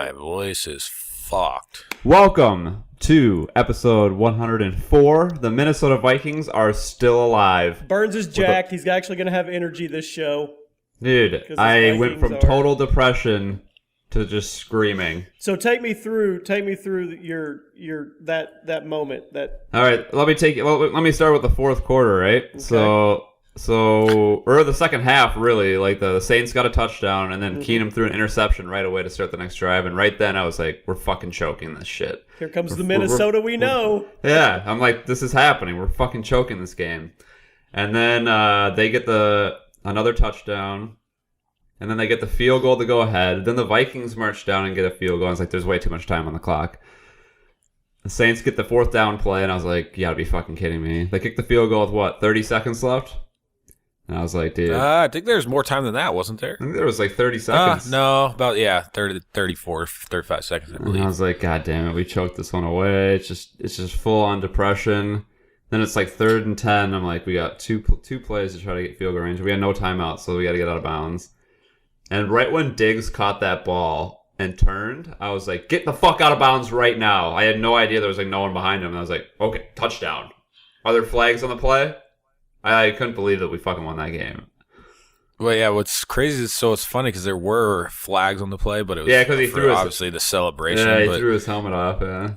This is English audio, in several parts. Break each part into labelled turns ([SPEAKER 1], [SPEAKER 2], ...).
[SPEAKER 1] My voice is fucked.
[SPEAKER 2] Welcome to episode 104. The Minnesota Vikings are still alive.
[SPEAKER 3] Burns is jacked. He's actually going to have energy this show.
[SPEAKER 2] Dude, I went from total depression to just screaming.
[SPEAKER 3] So take me through your that moment.
[SPEAKER 2] All right, let me start with the fourth quarter, right? Okay. Or the second half, really. Like the Saints got a touchdown, and then Keenum threw an interception right away to start the next drive. And right then, I was like, "We're fucking choking this shit."
[SPEAKER 3] Here comes the Minnesota we know.
[SPEAKER 2] Yeah, I'm like, this is happening. We're fucking choking this game. And then they get another touchdown, and then they get the field goal to go ahead. Then the Vikings march down and get a field goal. I was like, "There's way too much time on the clock." The Saints get the fourth down play, and I was like, "You gotta be fucking kidding me!" They kicked the field goal with 30 seconds left. And I was like, dude.
[SPEAKER 1] I think there's more time than that, wasn't there?
[SPEAKER 2] I think there was like 30 seconds.
[SPEAKER 1] No, about, 30, 34, 35 seconds, I believe.
[SPEAKER 2] And I was like, God damn it, we choked this one away. It's just full on depression. Then it's like 3rd and 10. I'm like, we got two plays to try to get field goal range. We had no timeout, so we got to get out of bounds. And right when Diggs caught that ball and turned, I was like, get the fuck out of bounds right now. I had no idea there was like no one behind him. And I was like, okay, touchdown. Are there flags on the play? I couldn't believe that we fucking won that game.
[SPEAKER 1] Well, yeah, what's crazy is it's funny because there were flags on the play, but it was
[SPEAKER 2] because he threw
[SPEAKER 1] obviously the celebration.
[SPEAKER 2] Yeah, he threw his helmet off, yeah.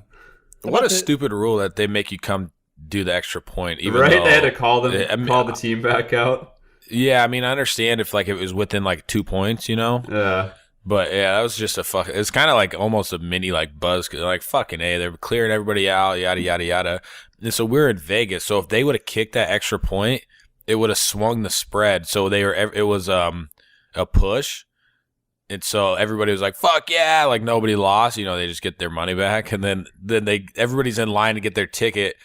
[SPEAKER 1] What a stupid rule that they make you come do the extra point. Even
[SPEAKER 2] right,
[SPEAKER 1] though,
[SPEAKER 2] they had to call the team back out.
[SPEAKER 1] Yeah, I mean, I understand if it was within 2 points,
[SPEAKER 2] Yeah.
[SPEAKER 1] But yeah, that was just it's kind of like almost a mini buzz, fucking A, they're clearing everybody out, yada yada yada. And so we're in Vegas, so if they would have kicked that extra point, it would have swung the spread. So it was a push, and so everybody was like, "Fuck yeah!" Nobody lost, they just get their money back, and then everybody's in line to get their ticket,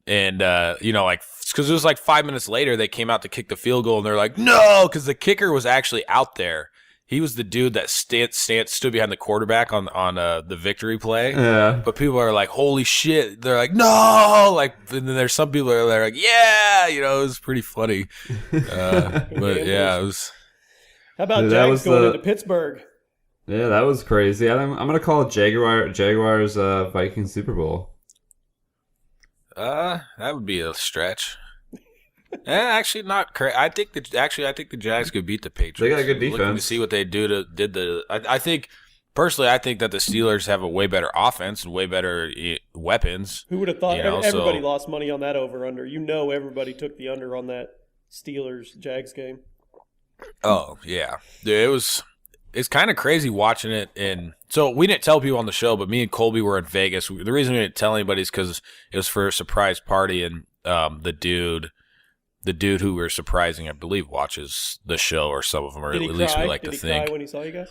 [SPEAKER 1] and because it was 5 minutes later they came out to kick the field goal, and they're like, "No," because the kicker was actually out there. He was the dude that stood behind the quarterback on the victory play.
[SPEAKER 2] Yeah.
[SPEAKER 1] But people are like, holy shit. They're like, no. And then there's some people that are like, yeah. It was pretty funny. But yeah, it was.
[SPEAKER 3] How about Jags going into Pittsburgh?
[SPEAKER 2] Yeah, that was crazy. I'm going to call it Jaguars Vikings Super Bowl.
[SPEAKER 1] That would be a stretch. Actually, not crazy. I think the Jags could beat the Patriots.
[SPEAKER 2] They got a good defense.
[SPEAKER 1] Looking to see what they do I think personally, I think that the Steelers have a way better offense and way better weapons.
[SPEAKER 3] Who would have thought? Everybody lost money on that over under. Everybody took the under on that Steelers Jags game.
[SPEAKER 1] Oh yeah, dude, it's kind of crazy watching it. And so we didn't tell people on the show, but me and Colby were in Vegas. The reason we didn't tell anybody is because it was for a surprise party, and the dude who we were surprising, I believe, watches the show, or some of them, or at least we like to think.
[SPEAKER 3] Did he cry when he saw you guys?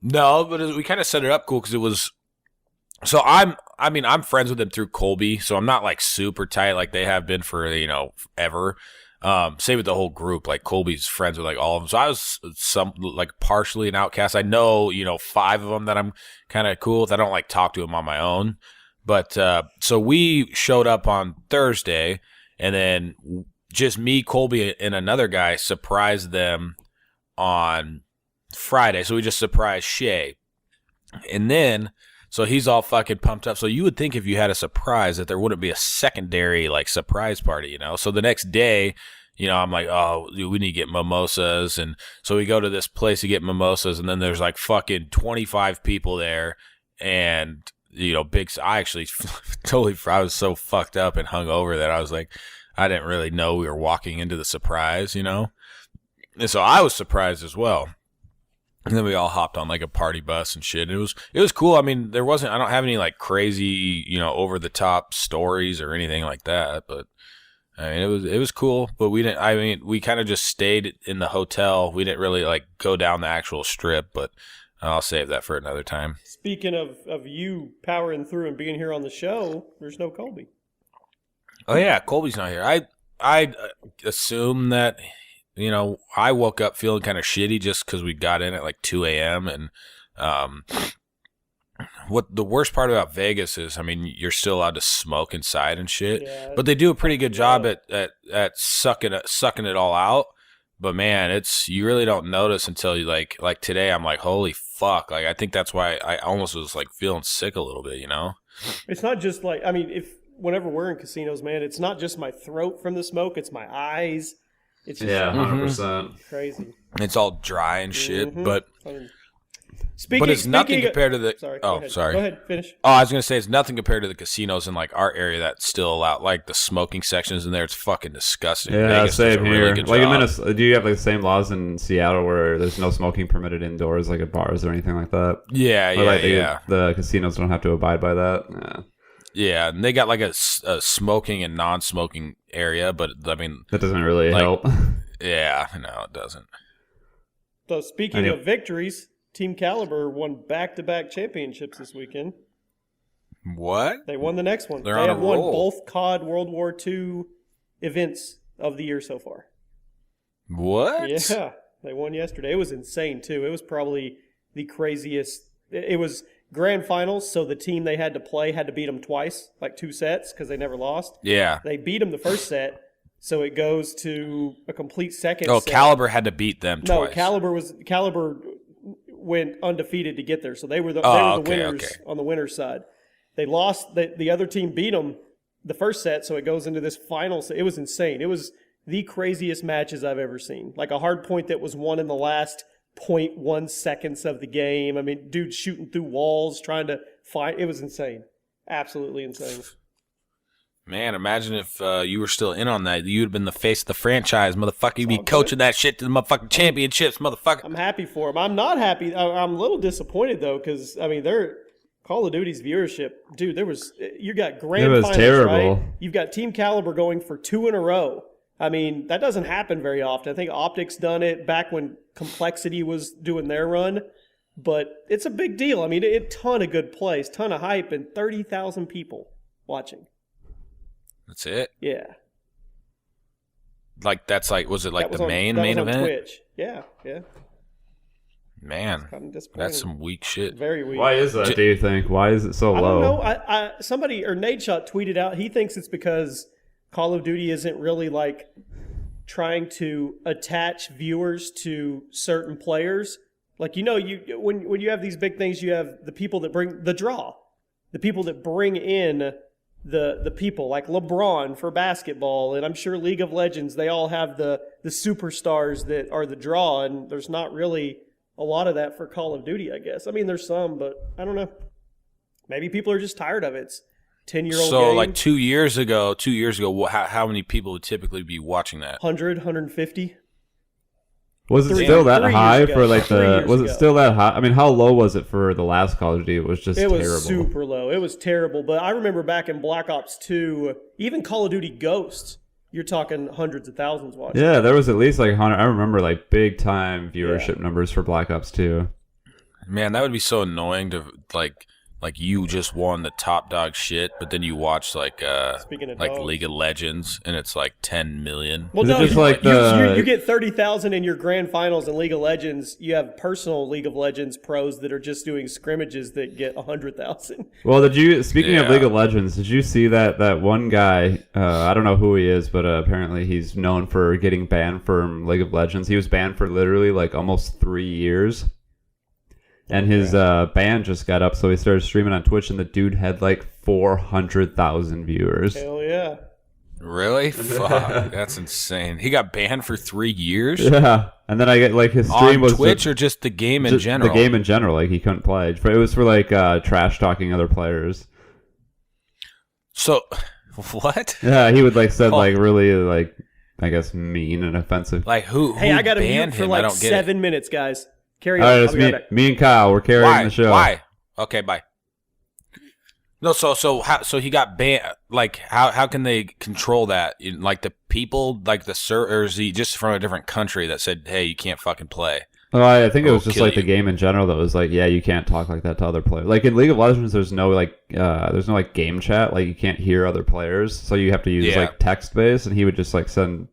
[SPEAKER 1] No, but we kind of set it up cool because it was. So I'm friends with him through Colby, so I'm not super tight like they have been for ever. Same with the whole group. Colby's friends with all of them, so I was partially an outcast. I know 5 of them that I'm kind of cool with. I don't talk to them on my own, but so we showed up on Thursday, and then just me, Colby, and another guy surprised them on Friday. So we just surprised Shay. And then, so he's all fucking pumped up. So you would think if you had a surprise that there wouldn't be a secondary, surprise party, So the next day, I'm like, oh, we need to get mimosas. And so we go to this place to get mimosas. And then there's fucking 25 people there. And, I actually I was so fucked up and hung over that I was like, I didn't really know we were walking into the surprise, And so I was surprised as well. And then we all hopped on a party bus and shit. It was cool. I mean, I don't have any crazy, over the top stories or anything like that, but I mean, it was cool, but we kind of just stayed in the hotel. We didn't really go down the actual strip, but I'll save that for another time.
[SPEAKER 3] Speaking of you powering through and being here on the show, there's no Colby.
[SPEAKER 1] Oh yeah, Colby's not here. I assume that I woke up feeling kind of shitty just because we got in at 2 a.m. and what the worst part about Vegas is, I mean, you're still allowed to smoke inside and shit, but they do a pretty good job at sucking it all out. But man, you really don't notice until you like today. I'm like, holy fuck! Like I think that's why I almost was like feeling sick a little bit.
[SPEAKER 3] It's not just like, I mean, whenever we're in casinos, man, it's not just my throat from the smoke; it's my eyes. It's just
[SPEAKER 2] 100%.
[SPEAKER 3] crazy.
[SPEAKER 1] It's all dry and shit, but
[SPEAKER 3] Speaking,
[SPEAKER 1] it's nothing compared to the.
[SPEAKER 3] Sorry.
[SPEAKER 1] Oh,
[SPEAKER 3] go ahead.
[SPEAKER 1] sorry.
[SPEAKER 3] Go ahead. Finish.
[SPEAKER 1] Oh, I was gonna say it's nothing compared to the casinos in like our area that still allow like the smoking sections in there. It's fucking disgusting.
[SPEAKER 2] Yeah,
[SPEAKER 1] Vegas does
[SPEAKER 2] same
[SPEAKER 1] a
[SPEAKER 2] here.
[SPEAKER 1] really good
[SPEAKER 2] Like in
[SPEAKER 1] job.
[SPEAKER 2] Minnesota, do you have like the same laws in Seattle where there's no smoking permitted indoors, like at bars or anything like that?
[SPEAKER 1] Yeah,
[SPEAKER 2] Or like
[SPEAKER 1] yeah.
[SPEAKER 2] the casinos don't have to abide by that. Yeah.
[SPEAKER 1] Yeah, and they got like a smoking and non-smoking area, but I mean,
[SPEAKER 2] That doesn't really help.
[SPEAKER 1] yeah, no, it doesn't.
[SPEAKER 3] So speaking of victories, Team Caliber won back-to-back championships this weekend.
[SPEAKER 1] What?
[SPEAKER 3] They won the next one.
[SPEAKER 1] They're
[SPEAKER 3] They
[SPEAKER 1] on a
[SPEAKER 3] have won
[SPEAKER 1] roll.
[SPEAKER 3] both COD World War II events of the year so far.
[SPEAKER 1] What?
[SPEAKER 3] Yeah, they won yesterday. It was insane, too. It was probably the craziest. It was grand finals, so the team they had to play had to beat them twice, like 2 sets, because they never lost.
[SPEAKER 1] Yeah.
[SPEAKER 3] They beat them the first set, so it goes to a complete second
[SPEAKER 1] Oh,
[SPEAKER 3] set.
[SPEAKER 1] Caliber had to beat them
[SPEAKER 3] No,
[SPEAKER 1] twice.
[SPEAKER 3] Caliber went undefeated to get there, so they were the winners on the winner's side. They lost. The other team beat them the first set, so it goes into this final set. It was insane. It was the craziest matches I've ever seen. Like a hard point that was won in the last 0.1 seconds of the game. I mean, dude shooting through walls, trying to fight. It was insane. Absolutely insane.
[SPEAKER 1] Man, imagine if you were still in on that. You'd have been the face of the franchise, motherfucker. You'd be
[SPEAKER 3] all
[SPEAKER 1] coaching that shit to the motherfucking championships, motherfucker.
[SPEAKER 3] I'm happy for them. I'm not happy. I'm a little disappointed, though, because, I mean, Call of Duty's viewership, dude, you got grand
[SPEAKER 2] It was
[SPEAKER 3] finals,
[SPEAKER 2] terrible.
[SPEAKER 3] right? You've got Team Caliber going for 2 in a row. I mean, that doesn't happen very often. I think Optics done it back when Complexity was doing their run. But it's a big deal. I mean, a ton of good plays, ton of hype, and 30,000 people watching.
[SPEAKER 1] That's it.
[SPEAKER 3] Yeah.
[SPEAKER 1] Like was it like the main
[SPEAKER 3] that was on
[SPEAKER 1] event?
[SPEAKER 3] Twitch. Yeah.
[SPEAKER 1] Man,
[SPEAKER 3] Kind of disappointing.
[SPEAKER 1] that's some weak shit.
[SPEAKER 3] Very weak.
[SPEAKER 2] Why is that, do you think? Why is it so
[SPEAKER 3] I
[SPEAKER 2] low?
[SPEAKER 3] don't know. Somebody or Nadeshot tweeted out he thinks it's because Call of Duty isn't really like trying to attach viewers to certain players. Like when you have these big things, you have the people that bring the draw, the people that bring in the people like LeBron for basketball, and I'm sure League of Legends. They all have the superstars that are the draw, and there's not really a lot of that for Call of Duty, I guess. I mean, there's some, but I don't know. Maybe people are just tired of it. It's 10-year-old
[SPEAKER 1] So
[SPEAKER 3] game.
[SPEAKER 1] like 2 years ago, how many people would typically be watching that?
[SPEAKER 3] 100, 150.
[SPEAKER 2] Was it
[SPEAKER 3] Three-
[SPEAKER 2] still that
[SPEAKER 3] 3
[SPEAKER 2] high
[SPEAKER 3] years
[SPEAKER 2] for
[SPEAKER 3] ago.
[SPEAKER 2] like
[SPEAKER 3] 3 years
[SPEAKER 2] was it
[SPEAKER 3] ago.
[SPEAKER 2] still that high? I mean, how low was it for the last Call of Duty? It was just
[SPEAKER 3] It was
[SPEAKER 2] terrible.
[SPEAKER 3] super low. It was terrible. But I remember back in Black Ops 2, even Call of Duty Ghosts, you're talking hundreds of thousands watching.
[SPEAKER 2] Yeah, there was at least like 100. I remember like big time viewership numbers for Black Ops 2.
[SPEAKER 1] Man, that would be so annoying to like you just won the top dog shit, but then you watch like
[SPEAKER 3] Speaking of
[SPEAKER 1] like
[SPEAKER 3] dogs.
[SPEAKER 1] League of Legends and it's like 10 million.
[SPEAKER 3] Well,
[SPEAKER 2] Is it
[SPEAKER 3] no,
[SPEAKER 2] just like
[SPEAKER 3] you get 30,000 in your grand finals in League of Legends. You have personal League of Legends pros that are just doing scrimmages that get 100,000.
[SPEAKER 2] Well, speaking of
[SPEAKER 1] Yeah.
[SPEAKER 2] League of Legends, did you see that one guy? I don't know who he is, but apparently he's known for getting banned from League of Legends. He was banned for literally like almost 3 years. And his ban just got up, so he started streaming on Twitch, and the dude had like 400,000 viewers.
[SPEAKER 3] Hell yeah.
[SPEAKER 1] Really? Fuck, that's insane. He got banned for 3 years
[SPEAKER 2] Yeah, and then I get like his stream
[SPEAKER 1] on
[SPEAKER 2] was
[SPEAKER 1] Twitch or just the game in
[SPEAKER 2] just
[SPEAKER 1] general.
[SPEAKER 2] The game in general, like he couldn't play. It was for like trash talking other players.
[SPEAKER 1] So, what?
[SPEAKER 2] Yeah, he would like said like really like I guess mean and offensive.
[SPEAKER 1] Like who?
[SPEAKER 3] Hey, I got to
[SPEAKER 1] banned
[SPEAKER 3] mute for
[SPEAKER 1] him? I
[SPEAKER 3] like
[SPEAKER 1] don't get
[SPEAKER 3] 7 minutes, guys. Carry
[SPEAKER 2] All
[SPEAKER 3] on.
[SPEAKER 2] right,
[SPEAKER 3] I'll
[SPEAKER 2] it's
[SPEAKER 3] be right
[SPEAKER 2] me,
[SPEAKER 3] back.
[SPEAKER 2] me and Kyle. We're carrying
[SPEAKER 1] Why?
[SPEAKER 2] the show.
[SPEAKER 1] Why? Okay, bye. No, so he got banned. Like, how can they control that? Like the people, like the or is he just from a different country that said, "Hey, you can't fucking play"?
[SPEAKER 2] Well, I think it
[SPEAKER 1] I'll
[SPEAKER 2] was just
[SPEAKER 1] kill
[SPEAKER 2] like the
[SPEAKER 1] you.
[SPEAKER 2] game in general that was like, yeah, you can't talk like that to other players. Like in League of Legends, there's no like game chat. Like you can't hear other players, so you have to use
[SPEAKER 1] Yeah.
[SPEAKER 2] like text based. And he would just like send.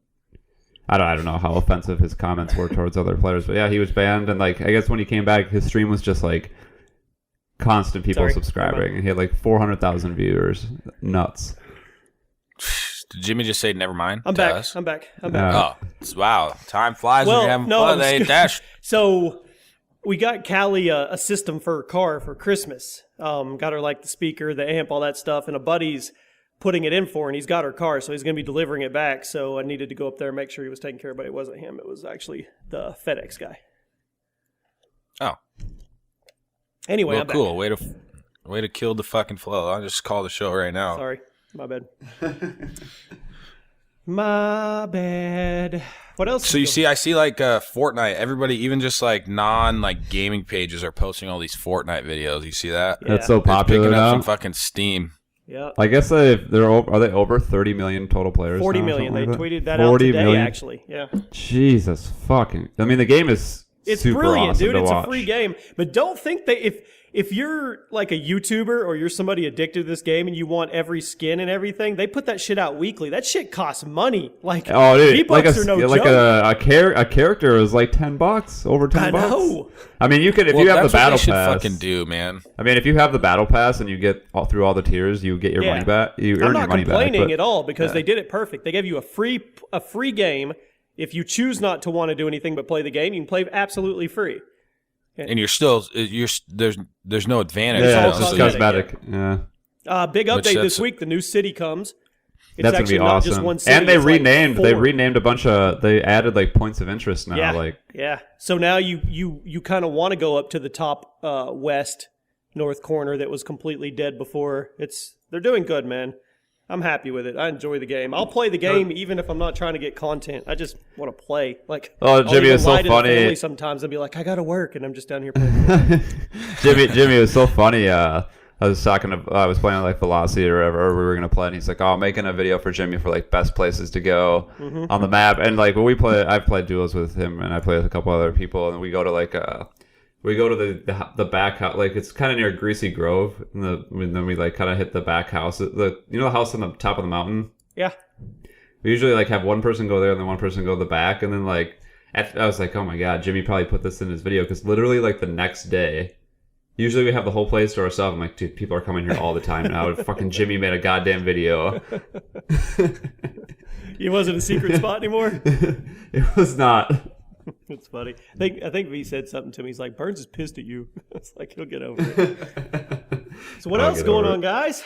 [SPEAKER 2] I don't know how offensive his comments were towards other players, but yeah, he was banned. And like I guess when he came back, his stream was just like constant people
[SPEAKER 3] Sorry.
[SPEAKER 2] subscribing, and he had like 400,000 viewers. Nuts.
[SPEAKER 1] Did Jimmy just say never mind?
[SPEAKER 3] I'm
[SPEAKER 1] to
[SPEAKER 3] back.
[SPEAKER 1] us?
[SPEAKER 3] I'm back.
[SPEAKER 1] Oh, wow. Time flies when you're having fun. They ain't dash.
[SPEAKER 3] So we got Callie a system for her car for Christmas. Got her like the speaker, the amp, all that stuff, and a buddy's putting it in for her, and he's got her car, so he's going to be delivering it back. So I needed to go up there and make sure he was taken care of, but it wasn't him. It was actually the FedEx guy.
[SPEAKER 1] Oh.
[SPEAKER 3] Anyway,
[SPEAKER 1] well,
[SPEAKER 3] I'm back.
[SPEAKER 1] cool. Way to kill the fucking flow. I'll just call the show right now.
[SPEAKER 3] Sorry. My bad. My bad. What else?
[SPEAKER 1] So you see, I see like Fortnite. Everybody, even just like like gaming pages, are posting all these Fortnite videos. You see that?
[SPEAKER 3] Yeah.
[SPEAKER 2] That's so
[SPEAKER 1] They're
[SPEAKER 2] popular
[SPEAKER 1] picking up
[SPEAKER 2] now.
[SPEAKER 1] some fucking steam.
[SPEAKER 3] Yeah.
[SPEAKER 2] I guess are they over 30 million total players?
[SPEAKER 3] 40
[SPEAKER 2] now or
[SPEAKER 3] million. They
[SPEAKER 2] something like
[SPEAKER 3] tweeted that out
[SPEAKER 2] 40
[SPEAKER 3] today,
[SPEAKER 2] million?
[SPEAKER 3] actually. Yeah.
[SPEAKER 2] Jesus fucking. I mean, the game is
[SPEAKER 3] It's
[SPEAKER 2] super
[SPEAKER 3] brilliant,
[SPEAKER 2] awesome
[SPEAKER 3] dude.
[SPEAKER 2] to
[SPEAKER 3] It's
[SPEAKER 2] watch.
[SPEAKER 3] a free game. But don't think that if you're like a YouTuber or you're somebody addicted to this game and you want every skin and everything, they put that shit out weekly. That shit costs money. Like,
[SPEAKER 2] Oh, dude,
[SPEAKER 3] V-Bucks are no
[SPEAKER 2] like
[SPEAKER 3] joke.
[SPEAKER 2] a character is like $10, over $10.
[SPEAKER 3] I know.
[SPEAKER 2] I mean, you could if
[SPEAKER 1] Well,
[SPEAKER 2] you have the
[SPEAKER 1] that's what
[SPEAKER 2] battle
[SPEAKER 1] they should
[SPEAKER 2] pass.
[SPEAKER 1] fucking do, man.
[SPEAKER 2] I mean, if you have the battle pass and you get through all the tiers, you get your
[SPEAKER 3] Yeah.
[SPEAKER 2] money back. You
[SPEAKER 3] I'm
[SPEAKER 2] earn
[SPEAKER 3] not
[SPEAKER 2] your money back.
[SPEAKER 3] complaining
[SPEAKER 2] but-
[SPEAKER 3] at all because they did it perfect. They gave you a free game. If you choose not to want to do anything but play the game, you can play absolutely free.
[SPEAKER 1] And there's no advantage.
[SPEAKER 2] Yeah,
[SPEAKER 3] all
[SPEAKER 2] it's just
[SPEAKER 3] cosmetic,
[SPEAKER 2] cosmetic. Yeah.
[SPEAKER 3] Big
[SPEAKER 1] Which
[SPEAKER 3] update
[SPEAKER 1] that's-
[SPEAKER 3] this week. The new city comes. It's
[SPEAKER 2] That's gonna
[SPEAKER 3] actually
[SPEAKER 2] be
[SPEAKER 3] not
[SPEAKER 2] awesome.
[SPEAKER 3] just one city.
[SPEAKER 2] And they
[SPEAKER 3] it's like
[SPEAKER 2] renamed.
[SPEAKER 3] 4.
[SPEAKER 2] They renamed a bunch of. They added like points of interest now.
[SPEAKER 3] Yeah,
[SPEAKER 2] Like
[SPEAKER 3] yeah. So now you kind of want to go up to the top west north corner that was completely dead before. They're doing good, man. I'm happy with it. I enjoy the game. I'll play the game even if I'm not trying to get content. I just want to play. Like,
[SPEAKER 2] Oh,
[SPEAKER 3] I'll
[SPEAKER 2] Jimmy,
[SPEAKER 3] even
[SPEAKER 2] it's so
[SPEAKER 3] lie to the
[SPEAKER 2] funny.
[SPEAKER 3] family sometimes and be like, I gotta work, and I'm just down here playing.
[SPEAKER 2] Jimmy, it was so funny. I was playing like Velocity or whatever we were gonna play, and he's like, "Oh, I'm making a video for Jimmy for like best places to go on the map." And like when I've played duos with him, and I play with a couple other people, and we go to like the back house, like it's kind of near Greasy Grove, and then we like kind of hit the back house, the house on the top of the mountain.
[SPEAKER 3] Yeah.
[SPEAKER 2] We usually like have one person go there and then one person go to the back, and then like I was like, oh my god, Jimmy probably put this in his video because literally like the next day, usually we have the whole place to ourselves. I'm like, dude, people are coming here all the time now. Fucking Jimmy made a goddamn video.
[SPEAKER 3] It wasn't a secret spot anymore.
[SPEAKER 2] It was not.
[SPEAKER 3] It's funny. I think V said something to me. He's like, Burns is pissed at you. It's like he'll get over it. So what else going on, guys?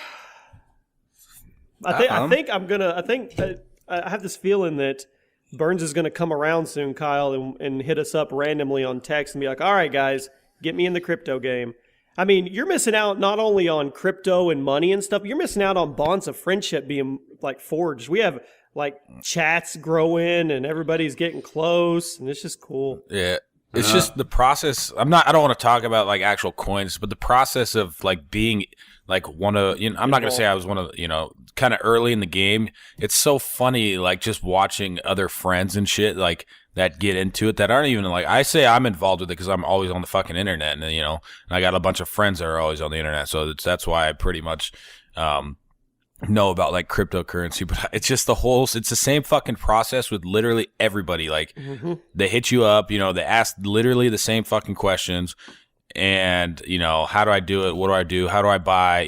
[SPEAKER 3] I think I have this feeling that Burns is going to come around soon, Kyle, and hit us up randomly on text and be like, all right, guys, get me in the crypto game. I mean, you're missing out not only on crypto and money and stuff, you're missing out on bonds of friendship being like forged. We have like chats growing and everybody's getting close, and it's just cool.
[SPEAKER 1] Yeah. It's just the process. I don't want to talk about like actual coins, but the process of like being like I'm not going to say I was one of, kind of early in the game. It's so funny, like just watching other friends and shit like that get into it that aren't even like, I say I'm involved with it because I'm always on the fucking internet, and and I got a bunch of friends that are always on the internet. So that's why I pretty much, know about like cryptocurrency, but it's just it's the same fucking process with literally everybody. Like they hit you up, they ask literally the same fucking questions, and how do I do it? What do I do? How do I buy?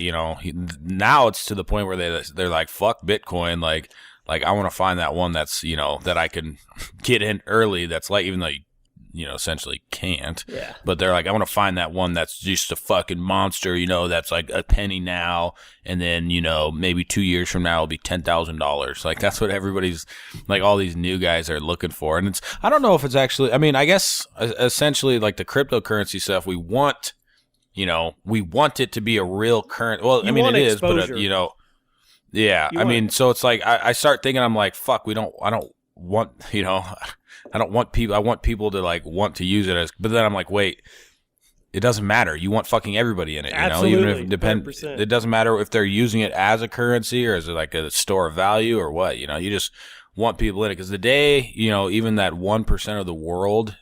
[SPEAKER 1] Now it's to the point where they're like, fuck Bitcoin, like I want to find that one that's that I can get in early, that's like, even though you essentially can't.
[SPEAKER 3] Yeah.
[SPEAKER 1] But they're like, I want to find that one that's just a fucking monster, that's like a penny now, and then, maybe 2 years from now it'll be $10,000. Like that's what everybody's like, all these new guys are looking for. And I don't know if it's actually, I mean, I guess essentially like the cryptocurrency stuff, we want it to be a real current. Well, I mean, it is, but yeah. I mean, so it's like, I start thinking, I'm like, fuck, I don't want people. I want people to like want to use it as, but then I'm like, wait, it doesn't matter. You want fucking everybody in it,
[SPEAKER 3] Absolutely,
[SPEAKER 1] even if it depends.
[SPEAKER 3] 100%.
[SPEAKER 1] It doesn't matter if they're using it as a currency or as like a store of value or what. You just want people in it because the day even that 1% of the world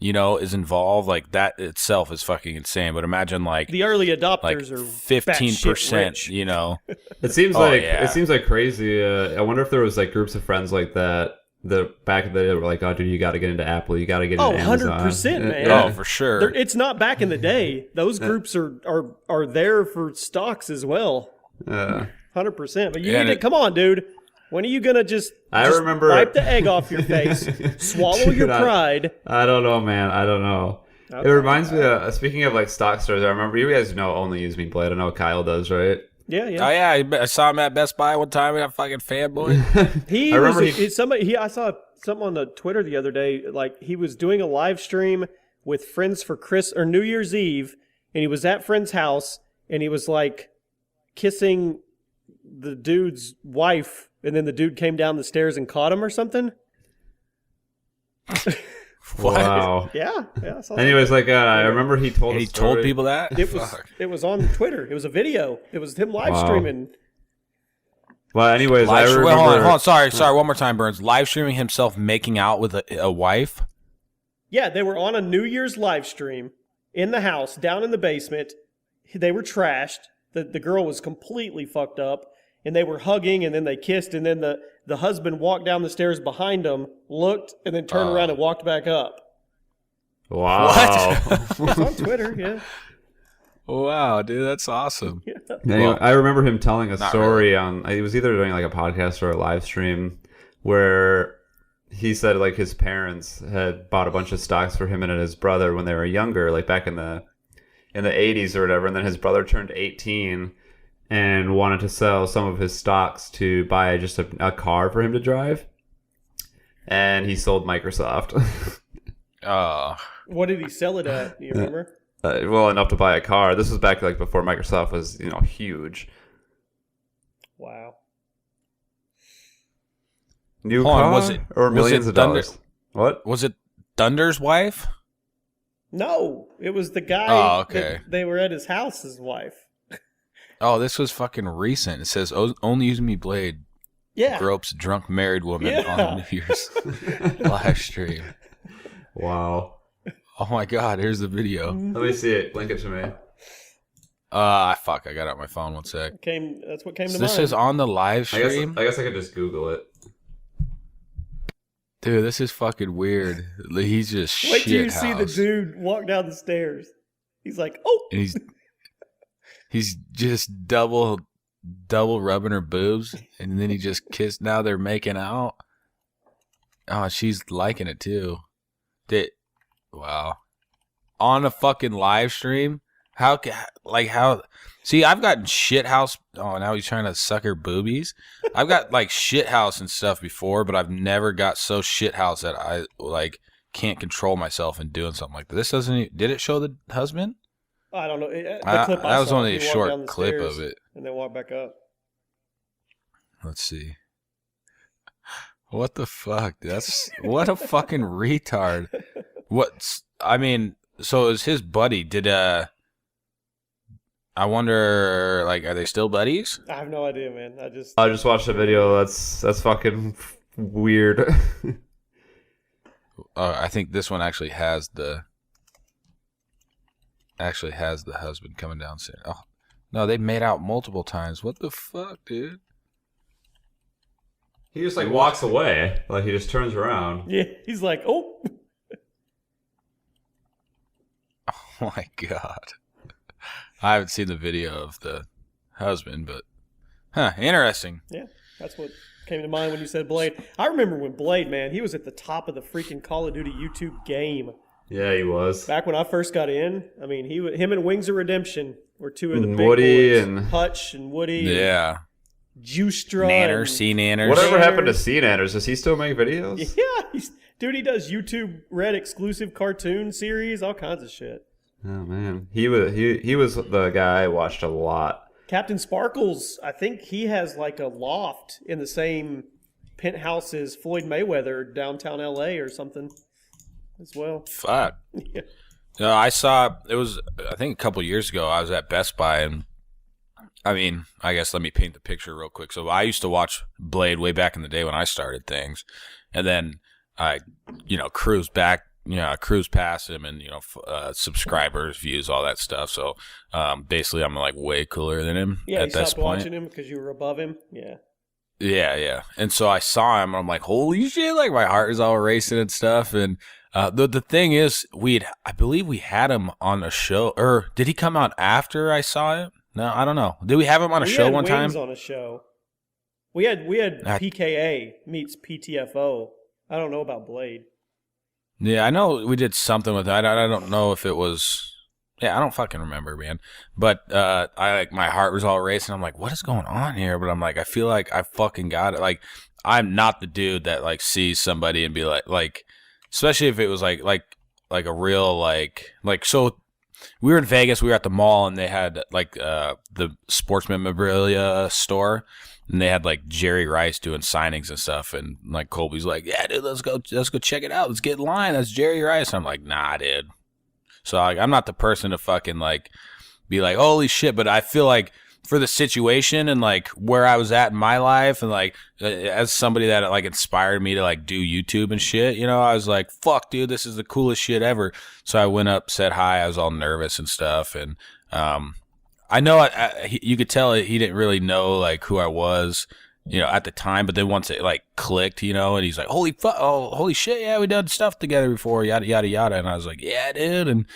[SPEAKER 1] is involved, like that itself is fucking insane. But imagine like
[SPEAKER 3] The early adopters
[SPEAKER 1] like
[SPEAKER 3] are
[SPEAKER 1] 15%.
[SPEAKER 2] It seems
[SPEAKER 1] Oh,
[SPEAKER 2] like
[SPEAKER 1] yeah.
[SPEAKER 2] it seems like crazy. I wonder if there was like groups of friends like that. The back of the day were like, oh, dude, you got to get into Apple. You got to get into Amazon.
[SPEAKER 3] 100%, man.
[SPEAKER 2] Yeah.
[SPEAKER 1] Oh, for sure.
[SPEAKER 3] It's not back in the day. Those groups are there for stocks as well. 100%. But you need to come on, dude. When are you gonna just
[SPEAKER 2] remember
[SPEAKER 3] wipe the egg off your face, swallow
[SPEAKER 2] Dude,
[SPEAKER 3] your pride?
[SPEAKER 2] I don't know, man. I don't know.
[SPEAKER 3] Okay.
[SPEAKER 2] It reminds me of, speaking of like stock stores, I remember you guys know Only Use Me Blade. I know Kyle does, right?
[SPEAKER 3] Yeah.
[SPEAKER 1] Oh yeah, I saw him at Best Buy one time. That fucking fanboy.
[SPEAKER 3] I saw something on the Twitter the other day. Like he was doing a live stream with friends for New Year's Eve, and he was at friend's house, and he was like kissing the dude's wife, and then the dude came down the stairs and caught him or something.
[SPEAKER 1] What?
[SPEAKER 2] Wow.
[SPEAKER 3] Yeah. I saw
[SPEAKER 2] Anyways, like I remember he told
[SPEAKER 1] And he told people that
[SPEAKER 3] it was on Twitter. It was a video. It was him live streaming.
[SPEAKER 2] Well, anyways, I remember.
[SPEAKER 1] Wait, hold on. Sorry. One more time, Burns. Live streaming himself making out with a wife.
[SPEAKER 3] Yeah, they were on a New Year's live stream in the house, down in the basement. They were trashed. The girl was completely fucked up, and they were hugging, and then they kissed, and then the husband walked down the stairs behind them, looked, and then turned around and walked back up.
[SPEAKER 2] Wow.
[SPEAKER 1] What?
[SPEAKER 3] It's on Twitter, yeah.
[SPEAKER 1] Wow, dude, that's awesome.
[SPEAKER 3] Yeah.
[SPEAKER 2] Anyway, I remember him telling a
[SPEAKER 1] Not
[SPEAKER 2] story on. He was either doing like a podcast or a live stream where he said like his parents had bought a bunch of stocks for him and his brother when they were younger, like back in the 80s or whatever, and then his brother turned 18 and wanted to sell some of his stocks to buy just a car for him to drive, and he sold Microsoft.
[SPEAKER 3] What did he sell it at? Do you remember?
[SPEAKER 2] Well, enough to buy a car. This was back like before Microsoft was, huge.
[SPEAKER 3] Wow.
[SPEAKER 2] New
[SPEAKER 1] Hold on,
[SPEAKER 2] car
[SPEAKER 1] was it-
[SPEAKER 2] or
[SPEAKER 1] was
[SPEAKER 2] millions
[SPEAKER 1] it
[SPEAKER 2] of dollars? What?
[SPEAKER 1] Was it Thunder's wife?
[SPEAKER 3] No, it was the guy
[SPEAKER 1] Oh, okay.
[SPEAKER 3] that they were at his house, his wife.
[SPEAKER 1] Oh, this was fucking recent. It says Only Use Me Blade
[SPEAKER 3] Yeah.
[SPEAKER 1] gropes drunk married woman
[SPEAKER 3] Yeah.
[SPEAKER 1] on New Year's live stream.
[SPEAKER 2] Wow.
[SPEAKER 1] Oh my god, here's the video.
[SPEAKER 2] Let me see it. Link it to me.
[SPEAKER 1] Fuck, I got it on my phone. One sec.
[SPEAKER 3] That's what came to
[SPEAKER 1] So
[SPEAKER 3] mind.
[SPEAKER 1] this is on the live
[SPEAKER 2] I
[SPEAKER 1] stream?
[SPEAKER 2] guess I could just Google it.
[SPEAKER 1] Dude, this is fucking weird. He's just
[SPEAKER 3] Wait till you
[SPEAKER 1] shit
[SPEAKER 3] see the
[SPEAKER 1] house.
[SPEAKER 3] dude walk down the stairs. He's like, oh.
[SPEAKER 1] And he's just double rubbing her boobs, and then he just kissed. Now they're making out. Oh, she's liking it too. Wow. On a fucking live stream? How? See, I've gotten shit house. Oh, now he's trying to suck her boobies. I've got like shit house and stuff before, but I've never got so shit house that I like can't control myself in doing something like that. This doesn't. Did it show the husband?
[SPEAKER 3] I don't know. The
[SPEAKER 1] That
[SPEAKER 3] clip I
[SPEAKER 1] was
[SPEAKER 3] saw,
[SPEAKER 1] only a
[SPEAKER 3] he walked
[SPEAKER 1] short
[SPEAKER 3] down the
[SPEAKER 1] clip
[SPEAKER 3] stairs
[SPEAKER 1] of it.
[SPEAKER 3] and then walked back up.
[SPEAKER 1] Let's see. What the fuck? What a fucking retard. So it was his buddy. I wonder, like, are they still buddies?
[SPEAKER 3] I have no idea, man. I
[SPEAKER 2] just watched a video. That's fucking weird.
[SPEAKER 1] I think this one actually has the husband coming downstairs. Oh no, they made out multiple times. What the fuck, dude?
[SPEAKER 2] He just like walks away, like he just turns around.
[SPEAKER 3] Yeah, he's like, oh.
[SPEAKER 1] Oh my god. I haven't seen the video of the husband, but interesting.
[SPEAKER 3] Yeah, that's what came to mind when you said Blade. I remember when Blade, man, he was at the top of the freaking Call of Duty YouTube game.
[SPEAKER 2] Yeah, he was.
[SPEAKER 3] Back when I first got in, I mean, him and Wings of Redemption were two of the big
[SPEAKER 2] Woody
[SPEAKER 3] boys.
[SPEAKER 2] and
[SPEAKER 3] Hutch and Woody.
[SPEAKER 1] Yeah.
[SPEAKER 3] Juicestraw.
[SPEAKER 1] Nanner,
[SPEAKER 3] and-
[SPEAKER 1] C-Nanners.
[SPEAKER 2] Whatever happened to C-Nanners? Does he still make videos?
[SPEAKER 3] Yeah, he does YouTube Red exclusive cartoon series, all kinds of shit.
[SPEAKER 2] Oh man, he was the guy I watched a lot.
[SPEAKER 3] Captain Sparkles, I think he has like a loft in the same penthouse as Floyd Mayweather downtown LA or something as well.
[SPEAKER 1] Fuck.
[SPEAKER 3] Yeah.
[SPEAKER 1] No, I saw it was. I think a couple years ago. I was at Best Buy, and I mean, I guess let me paint the picture real quick. So I used to watch Blade way back in the day when I started things, and then I, cruised past him, and subscribers, views, all that stuff. So basically, I'm like way cooler than him
[SPEAKER 3] Yeah,
[SPEAKER 1] at
[SPEAKER 3] you
[SPEAKER 1] this
[SPEAKER 3] stopped
[SPEAKER 1] point.
[SPEAKER 3] watching him because you were above him. Yeah.
[SPEAKER 1] Yeah. And so I saw him, and I'm like, holy shit! Like my heart is all racing and stuff. And the thing is, I believe we had him on a show, or did he come out after I saw him? No, I don't know. Did we have him on a show
[SPEAKER 3] had
[SPEAKER 1] one time?
[SPEAKER 3] Wings on a show. We had PKA meets PTFO. I don't know about Blade.
[SPEAKER 1] Yeah, I know we did something with that. I don't know if it was. Yeah, I don't fucking remember, man. But my heart was all racing. I'm like, what is going on here? But I'm like, I feel like I fucking got it. Like, I'm not the dude that like sees somebody and be like, especially if it was like a real like. So we were in Vegas. We were at the mall and they had like the sports memorabilia store. And they had like Jerry Rice doing signings and stuff, and like Colby's like, "Yeah, dude, let's go check it out. Let's get in line. That's Jerry Rice." I'm like, "Nah, dude." So like, I'm not the person to fucking like be like, "Holy shit!" But I feel like for the situation and like where I was at in my life, and like as somebody that like inspired me to like do YouTube and shit, you know, I was like, "Fuck, dude, this is the coolest shit ever." So I went up, said hi. I was all nervous and stuff, and I know you could tell he didn't really know like who I was, you know, at the time. But then once it like clicked, you know, and he's like, holy shit, yeah, we done stuff together before, yada yada yada. And I was like, yeah, dude. And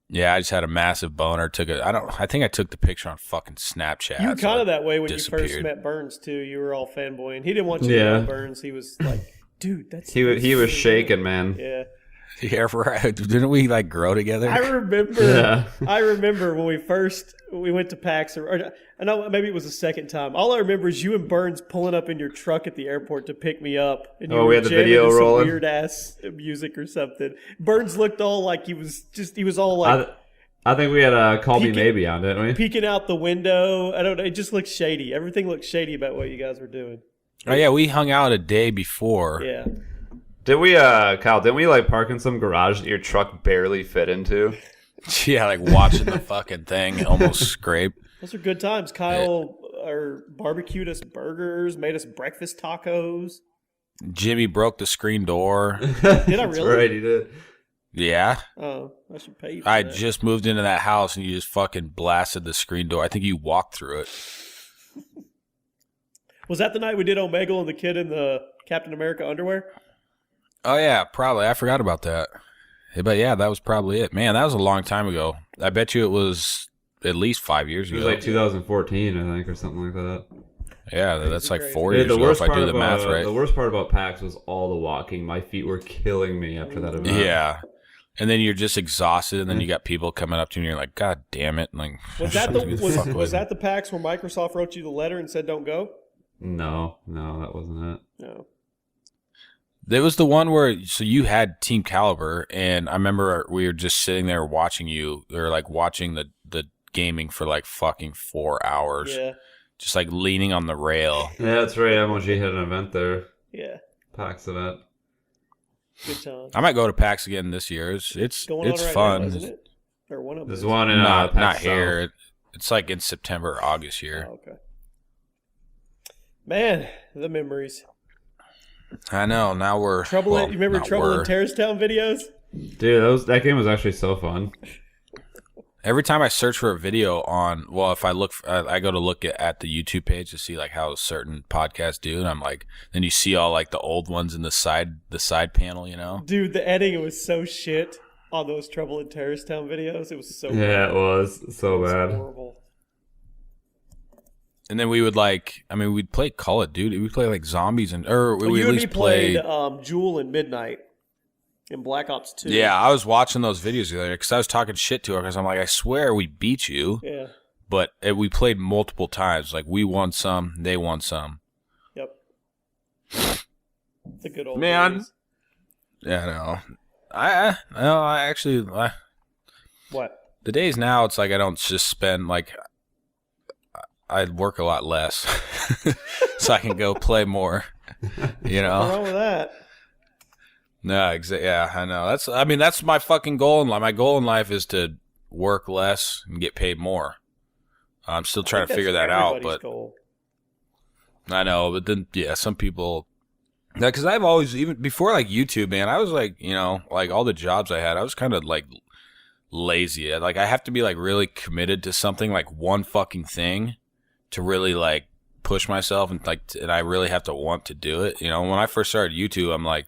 [SPEAKER 1] yeah, I just had a massive boner. I think I took the picture on fucking Snapchat.
[SPEAKER 3] You were kind of that way when
[SPEAKER 1] disappeared.
[SPEAKER 3] you first met Burns too. You were all fanboying. He didn't want you to know Burns. He was like, dude,
[SPEAKER 2] he was shaking, man.
[SPEAKER 3] Yeah.
[SPEAKER 1] Yeah, right. Didn't we like grow together?
[SPEAKER 3] I remember when we went to PAX, or I know maybe it was the second time. All I remember is you and Burns pulling up in your truck at the airport to pick me up, and you were
[SPEAKER 2] we had the
[SPEAKER 3] jamming
[SPEAKER 2] video
[SPEAKER 3] to
[SPEAKER 2] rolling,
[SPEAKER 3] some weird ass music or something. Burns looked all like he was all like.
[SPEAKER 2] I think we had a Colby maybe on, didn't we?
[SPEAKER 3] Peeking out the window. I don't know. It just looked shady. Everything looked shady about what you guys were doing.
[SPEAKER 1] Oh yeah, we hung out a day before.
[SPEAKER 3] Yeah.
[SPEAKER 2] Did we, Kyle, didn't we, like, park in some garage that your truck barely fit into?
[SPEAKER 1] Yeah, like watching the fucking thing almost scrape.
[SPEAKER 3] Those are good times. Kyle barbecued us burgers, made us breakfast tacos.
[SPEAKER 1] Jimmy broke the screen door.
[SPEAKER 3] Did I really?
[SPEAKER 2] That's right, he did.
[SPEAKER 1] Yeah.
[SPEAKER 3] Oh, I should pay you for
[SPEAKER 1] I
[SPEAKER 3] that.
[SPEAKER 1] just moved into that house and you just fucking blasted the screen door. I think you walked through it.
[SPEAKER 3] Was that the night we did Omegle and the kid in the Captain America underwear?
[SPEAKER 1] Oh, yeah, probably. I forgot about that. But, yeah, that was probably it. Man, that was a long time ago. I bet you it was at least 5 years ago.
[SPEAKER 2] It was like 2014, I think, or something like that.
[SPEAKER 1] Yeah, that's like 4
[SPEAKER 2] Dude,
[SPEAKER 1] years ago if I do the math right.
[SPEAKER 2] The worst part about PAX was all the walking. My feet were killing me after that event.
[SPEAKER 1] Yeah. And then you're just exhausted, and then you got people coming up to you, and you're like, God damn it. Like,
[SPEAKER 3] was that the PAX where Microsoft wrote you the letter and said don't go?
[SPEAKER 2] No, that wasn't it.
[SPEAKER 3] No.
[SPEAKER 1] There was the one where, so you had Team Caliber, and I remember we were just sitting there watching you, or like watching the gaming for like fucking 4 hours.
[SPEAKER 3] Yeah.
[SPEAKER 1] Just like leaning on the rail.
[SPEAKER 2] Yeah, that's right. MLG had an event there.
[SPEAKER 3] Yeah.
[SPEAKER 2] PAX event.
[SPEAKER 3] Good time.
[SPEAKER 1] I might go to PAX again this year. It's
[SPEAKER 3] going on right
[SPEAKER 1] fun.
[SPEAKER 3] now, isn't it? Or one of them.
[SPEAKER 2] There's one in
[SPEAKER 1] not
[SPEAKER 2] PAX
[SPEAKER 1] here. It's like in September or August here.
[SPEAKER 3] Oh, okay. Man, the memories.
[SPEAKER 1] I know. Now we're
[SPEAKER 3] You remember Trouble in Terrace Town videos?
[SPEAKER 2] Dude, that game was actually so fun.
[SPEAKER 1] Every time I search for a video on, well, if I look, I go to look at the YouTube page to see like how certain podcasts do, and I'm like, then you see all like the old ones in the side panel, you know?
[SPEAKER 3] Dude, the editing was so shit on those Trouble in Terrace Town videos. It was so bad.
[SPEAKER 2] Yeah, it was so bad.
[SPEAKER 3] Horrible.
[SPEAKER 1] And then we would we'd play Call of Duty. We'd play like zombies
[SPEAKER 3] You and me played Jewel and Midnight in Black Ops 2.
[SPEAKER 1] Yeah, I was watching those videos the other day because I was talking shit to her because I'm like, I swear we beat you.
[SPEAKER 3] Yeah.
[SPEAKER 1] But we played multiple times. Like we won some, they won some.
[SPEAKER 3] Yep. The good old
[SPEAKER 1] man.
[SPEAKER 3] days.
[SPEAKER 1] Yeah, I know. I actually.
[SPEAKER 3] What?
[SPEAKER 1] The days now, it's like I don't just spend like. I work a lot less, so I can go play more. You know.
[SPEAKER 3] What's wrong with that?
[SPEAKER 1] No, yeah, I know. That's my fucking goal in life. My goal in life is to work less and get paid more. I'm still trying to figure that out, but
[SPEAKER 3] goal.
[SPEAKER 1] I know. But then, yeah, some people, because I've always, even before like YouTube, man, I was like, you know, like all the jobs I had, I was kind of like lazy. Like I have to be like really committed to something, like one fucking thing, to really like push myself and I really have to want to do it. You know, when I first started YouTube, I'm like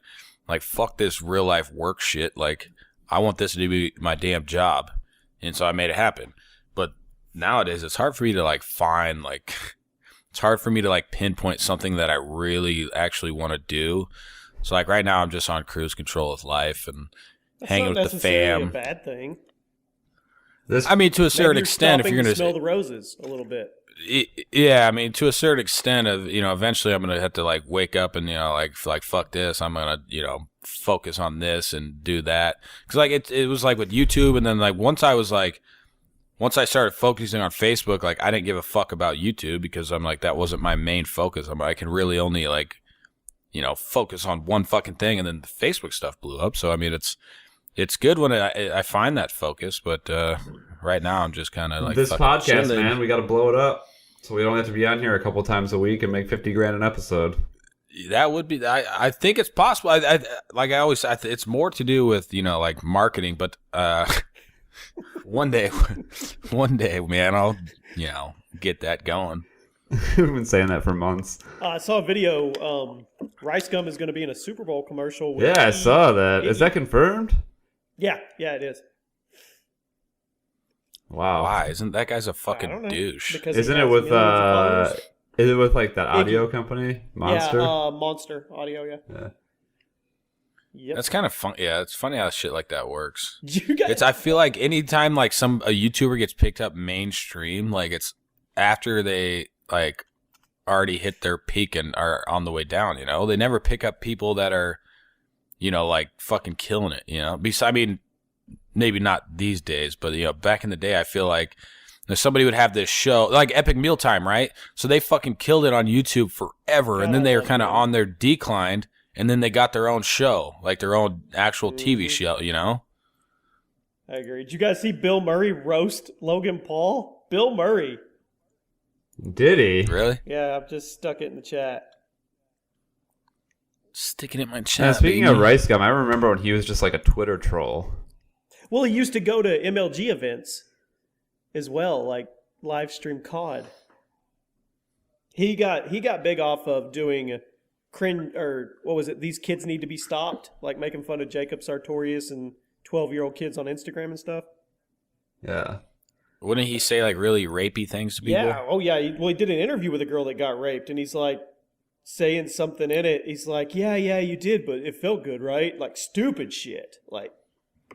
[SPEAKER 1] fuck this real life work shit. Like I want this to be my damn job, and so I made it happen. But nowadays, it's hard for me to like find like it's hard for me to like pinpoint something that I really actually want to do. So like right now I'm just on cruise control with life and
[SPEAKER 3] That's
[SPEAKER 1] hanging
[SPEAKER 3] not
[SPEAKER 1] with the
[SPEAKER 3] necessarily
[SPEAKER 1] fam.
[SPEAKER 3] a bad thing.
[SPEAKER 1] I mean, to a certain
[SPEAKER 3] Maybe you're
[SPEAKER 1] extent, if
[SPEAKER 3] stopping
[SPEAKER 1] you're going
[SPEAKER 3] to smell
[SPEAKER 1] to,
[SPEAKER 3] the roses a little bit.
[SPEAKER 1] yeah, I mean, to a certain extent, of eventually I'm going to have to like wake up and like fuck this, I'm going to focus on this and do that because like it was like with YouTube, and then like once I started focusing on Facebook, like I didn't give a fuck about YouTube because I'm like that wasn't my main focus. I can really only like focus on one fucking thing, and then the Facebook stuff blew up. So I mean, it's good when I find that focus, but right now I'm just kind of like
[SPEAKER 2] this podcast,
[SPEAKER 1] chilling.
[SPEAKER 2] man. We got to blow it up, so we don't have to be on here a couple times a week and make $50,000 an episode.
[SPEAKER 1] That would be. I think it's possible. It's more to do with like marketing, but one day, man, I'll get that going.
[SPEAKER 2] We've been saying that for months.
[SPEAKER 3] I saw a video. Rice Gum is going to be in a Super Bowl commercial. With
[SPEAKER 2] Yeah, I saw that. Is that confirmed?
[SPEAKER 3] Yeah, it is.
[SPEAKER 2] Wow.
[SPEAKER 1] Why isn't that guy's a
[SPEAKER 3] I don't
[SPEAKER 1] fucking
[SPEAKER 3] know,
[SPEAKER 1] douche?
[SPEAKER 3] because he
[SPEAKER 2] Isn't
[SPEAKER 3] has
[SPEAKER 2] it with
[SPEAKER 3] millions of followers.
[SPEAKER 2] is it with like that audio company, Monster?
[SPEAKER 3] Yeah, Monster Audio.
[SPEAKER 2] Yeah.
[SPEAKER 3] Yep.
[SPEAKER 1] That's kind of fun. Yeah, it's funny how shit like that works.
[SPEAKER 3] You guys,
[SPEAKER 1] I feel like anytime like a YouTuber gets picked up mainstream, like it's after they like already hit their peak and are on the way down. They never pick up people that are, like fucking killing it. Besides, I mean, maybe not these days, but back in the day, I feel like somebody would have this show like Epic Mealtime, right? So they fucking killed it on YouTube forever, and then they were kind of on their decline. And then they got their own show, like their own actual TV show,
[SPEAKER 3] I agree. Did you guys see Bill Murray roast Logan Paul? Bill Murray.
[SPEAKER 2] Did he?
[SPEAKER 1] Really?
[SPEAKER 3] Yeah, I've just stuck it in the chat.
[SPEAKER 1] Sticking it in my
[SPEAKER 2] Yeah,
[SPEAKER 1] chat.
[SPEAKER 2] speaking
[SPEAKER 1] baby.
[SPEAKER 2] of Rice Gum, I remember when he was just like a Twitter troll.
[SPEAKER 3] Well, he used to go to MLG events as well, like live stream COD. He got big off of doing cringe, or what was it? These kids need to be stopped, like making fun of Jacob Sartorius and 12-year-old kids on Instagram and stuff.
[SPEAKER 2] Yeah.
[SPEAKER 1] Wouldn't he say like really rapey things to people?
[SPEAKER 3] Yeah. Oh, yeah. He did an interview with a girl that got raped, and he's like saying something in it. He's like, yeah, you did, but it felt good, right? Like stupid shit. Like,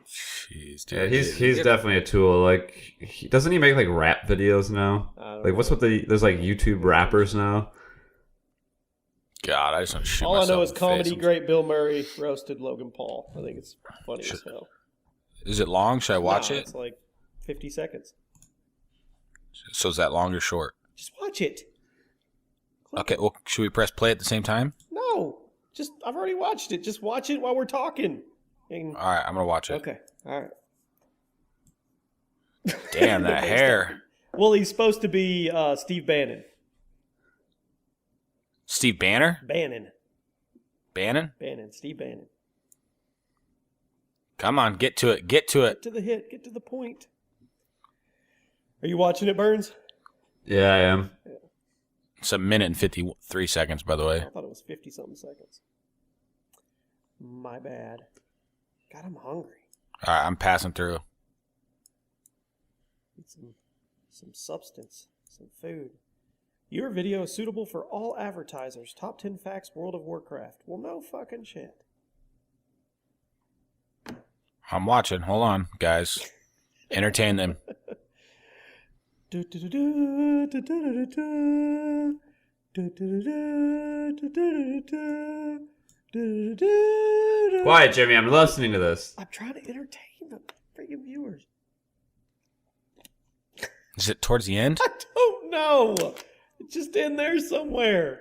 [SPEAKER 1] Jeez,
[SPEAKER 2] Yeah,
[SPEAKER 1] dude.
[SPEAKER 2] he's definitely a tool. Like, doesn't he make like rap videos now? Like, what's with there's like YouTube rappers now?
[SPEAKER 1] God, I just want to shoot
[SPEAKER 3] all I know
[SPEAKER 1] myself
[SPEAKER 3] is
[SPEAKER 1] in the
[SPEAKER 3] comedy
[SPEAKER 1] face.
[SPEAKER 3] great Bill Murray roasted Logan Paul. I think it's funny as hell.
[SPEAKER 1] Is it long? Should I watch
[SPEAKER 3] Nah,
[SPEAKER 1] it?
[SPEAKER 3] It's like 50 seconds.
[SPEAKER 1] So is that long or short?
[SPEAKER 3] Just watch it.
[SPEAKER 1] Okay, well, should we press play at the same time?
[SPEAKER 3] No, I've already watched it. Just watch it while we're talking. And-
[SPEAKER 1] All right, I'm going to watch it.
[SPEAKER 3] okay, all right.
[SPEAKER 1] Damn, that hair.
[SPEAKER 3] Well, he's supposed to be Steve Bannon.
[SPEAKER 1] Steve Banner?
[SPEAKER 3] Bannon. Steve Bannon.
[SPEAKER 1] Come on, get to it. Get to
[SPEAKER 3] Get
[SPEAKER 1] it.
[SPEAKER 3] to the hit. Get to the point. Are you watching it, Burns?
[SPEAKER 2] Yeah, I am.
[SPEAKER 1] It's a minute and 53 seconds, by the way.
[SPEAKER 3] I thought it was 50-something seconds. My bad. God, I'm hungry.
[SPEAKER 1] All right, I'm passing through.
[SPEAKER 3] Need some substance, some food. Your video is suitable for all advertisers. Top 10 facts, World of Warcraft. Well, no fucking shit.
[SPEAKER 1] I'm watching. Hold on, guys. Entertain them.
[SPEAKER 2] Quiet, Jimmy. I'm listening to this.
[SPEAKER 3] I'm trying to entertain the freaking viewers.
[SPEAKER 1] Is it towards the end?
[SPEAKER 3] I don't know. It's just in there somewhere.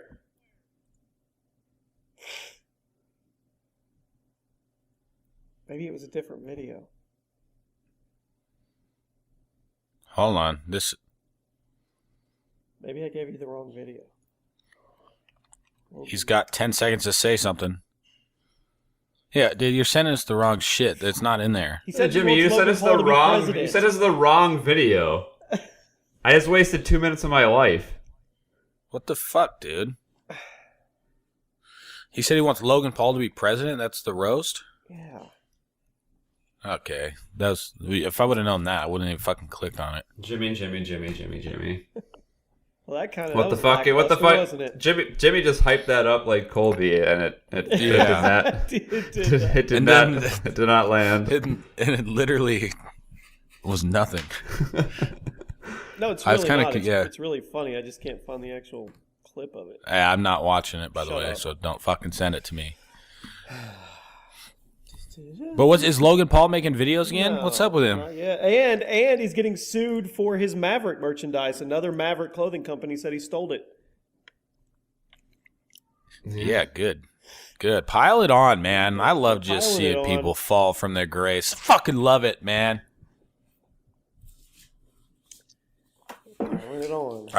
[SPEAKER 3] Maybe it was a different video.
[SPEAKER 1] Hold on.
[SPEAKER 3] Maybe I gave you the wrong video.
[SPEAKER 1] He's got 10 seconds to say something. Yeah, dude, you're sending us the wrong shit. It's not in there.
[SPEAKER 3] He
[SPEAKER 2] Said,
[SPEAKER 3] he
[SPEAKER 2] Jimmy,
[SPEAKER 3] wants
[SPEAKER 2] you said
[SPEAKER 3] Logan
[SPEAKER 2] it's
[SPEAKER 3] Paul
[SPEAKER 2] the
[SPEAKER 3] to be
[SPEAKER 2] wrong.
[SPEAKER 3] president.
[SPEAKER 2] You said it's the wrong video. I just wasted 2 minutes of my life.
[SPEAKER 1] What the fuck, dude? He said he wants Logan Paul to be president? That's the roast?
[SPEAKER 3] Yeah.
[SPEAKER 1] Okay. If I would have known that, I wouldn't even fucking clicked on it.
[SPEAKER 2] Jimmy.
[SPEAKER 3] Well, Well, that kind of
[SPEAKER 2] What the fuck? What the fuck?
[SPEAKER 3] wasn't it?
[SPEAKER 2] Jimmy just hyped that up like Colby, and it did not. It did not land.
[SPEAKER 1] And it literally was nothing.
[SPEAKER 3] No, it's
[SPEAKER 1] I was
[SPEAKER 3] really
[SPEAKER 1] kinda-
[SPEAKER 3] not.
[SPEAKER 1] yeah.
[SPEAKER 3] It's really funny. I just can't find the actual clip of it.
[SPEAKER 1] I'm not watching it, by the
[SPEAKER 3] Shut
[SPEAKER 1] way,
[SPEAKER 3] up.
[SPEAKER 1] so don't fucking send it to me. But is Logan Paul making videos again? What's up with him?
[SPEAKER 3] Yeah, and he's getting sued for his Maverick merchandise. Another Maverick clothing company said he stole it.
[SPEAKER 1] Yeah, good. Good. Pile it on, man. I love just
[SPEAKER 3] Piling
[SPEAKER 1] seeing
[SPEAKER 3] it
[SPEAKER 1] people
[SPEAKER 3] on.
[SPEAKER 1] fall from their grace. Fucking love it, man.
[SPEAKER 3] Piling it on.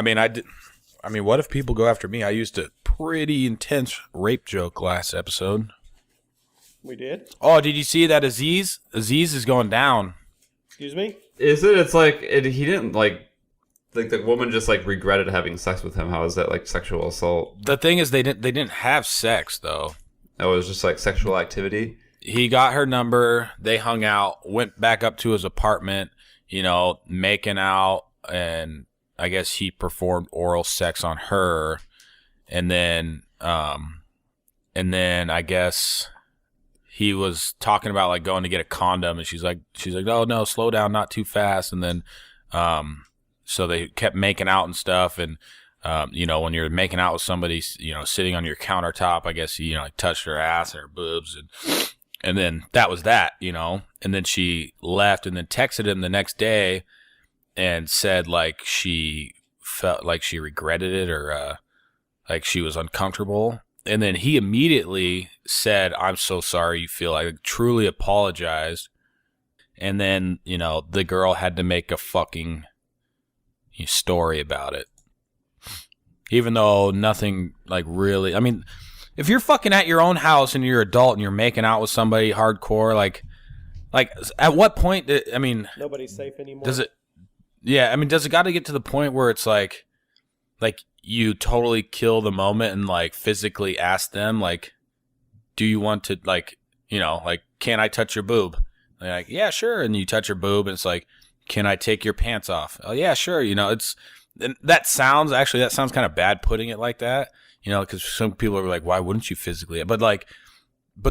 [SPEAKER 1] I mean, what if people go after me? I used a pretty intense rape joke last episode.
[SPEAKER 3] We did?
[SPEAKER 1] Oh, did you see that Aziz? Aziz is going down.
[SPEAKER 3] Excuse me?
[SPEAKER 2] Is it? It's like he didn't like the woman just like regretted having sex with him. How is that like sexual assault?
[SPEAKER 1] The thing is, they didn't have sex though.
[SPEAKER 2] It was just like sexual activity.
[SPEAKER 1] He got her number. They hung out. Went back up to his apartment. Making out, and I guess he performed oral sex on her, and then I guess he was talking about like going to get a condom, and she's like, oh no, slow down, not too fast. And then, so they kept making out and stuff. And, when you're making out with somebody, sitting on your countertop, I guess he, like touched her ass and her boobs. And then that was that, and then she left and then texted him the next day and said like she felt like she regretted it or, like she was uncomfortable. And then he immediately said, I'm so sorry you feel. I truly apologized. And then, the girl had to make a fucking story about it. Even though nothing, like, really... I mean, if you're fucking at your own house and you're an adult and you're making out with somebody hardcore, like at what point...
[SPEAKER 3] Nobody's safe anymore.
[SPEAKER 1] Does it... Yeah, I mean, does it got to get to the point where it's like... you totally kill the moment and like physically ask them like, do you want to can I touch your boob? And they're like, yeah, sure. And you touch your boob and it's like, can I take your pants off? Oh yeah, sure. That sounds kind of bad putting it like that, because some people are like, why wouldn't you physically? But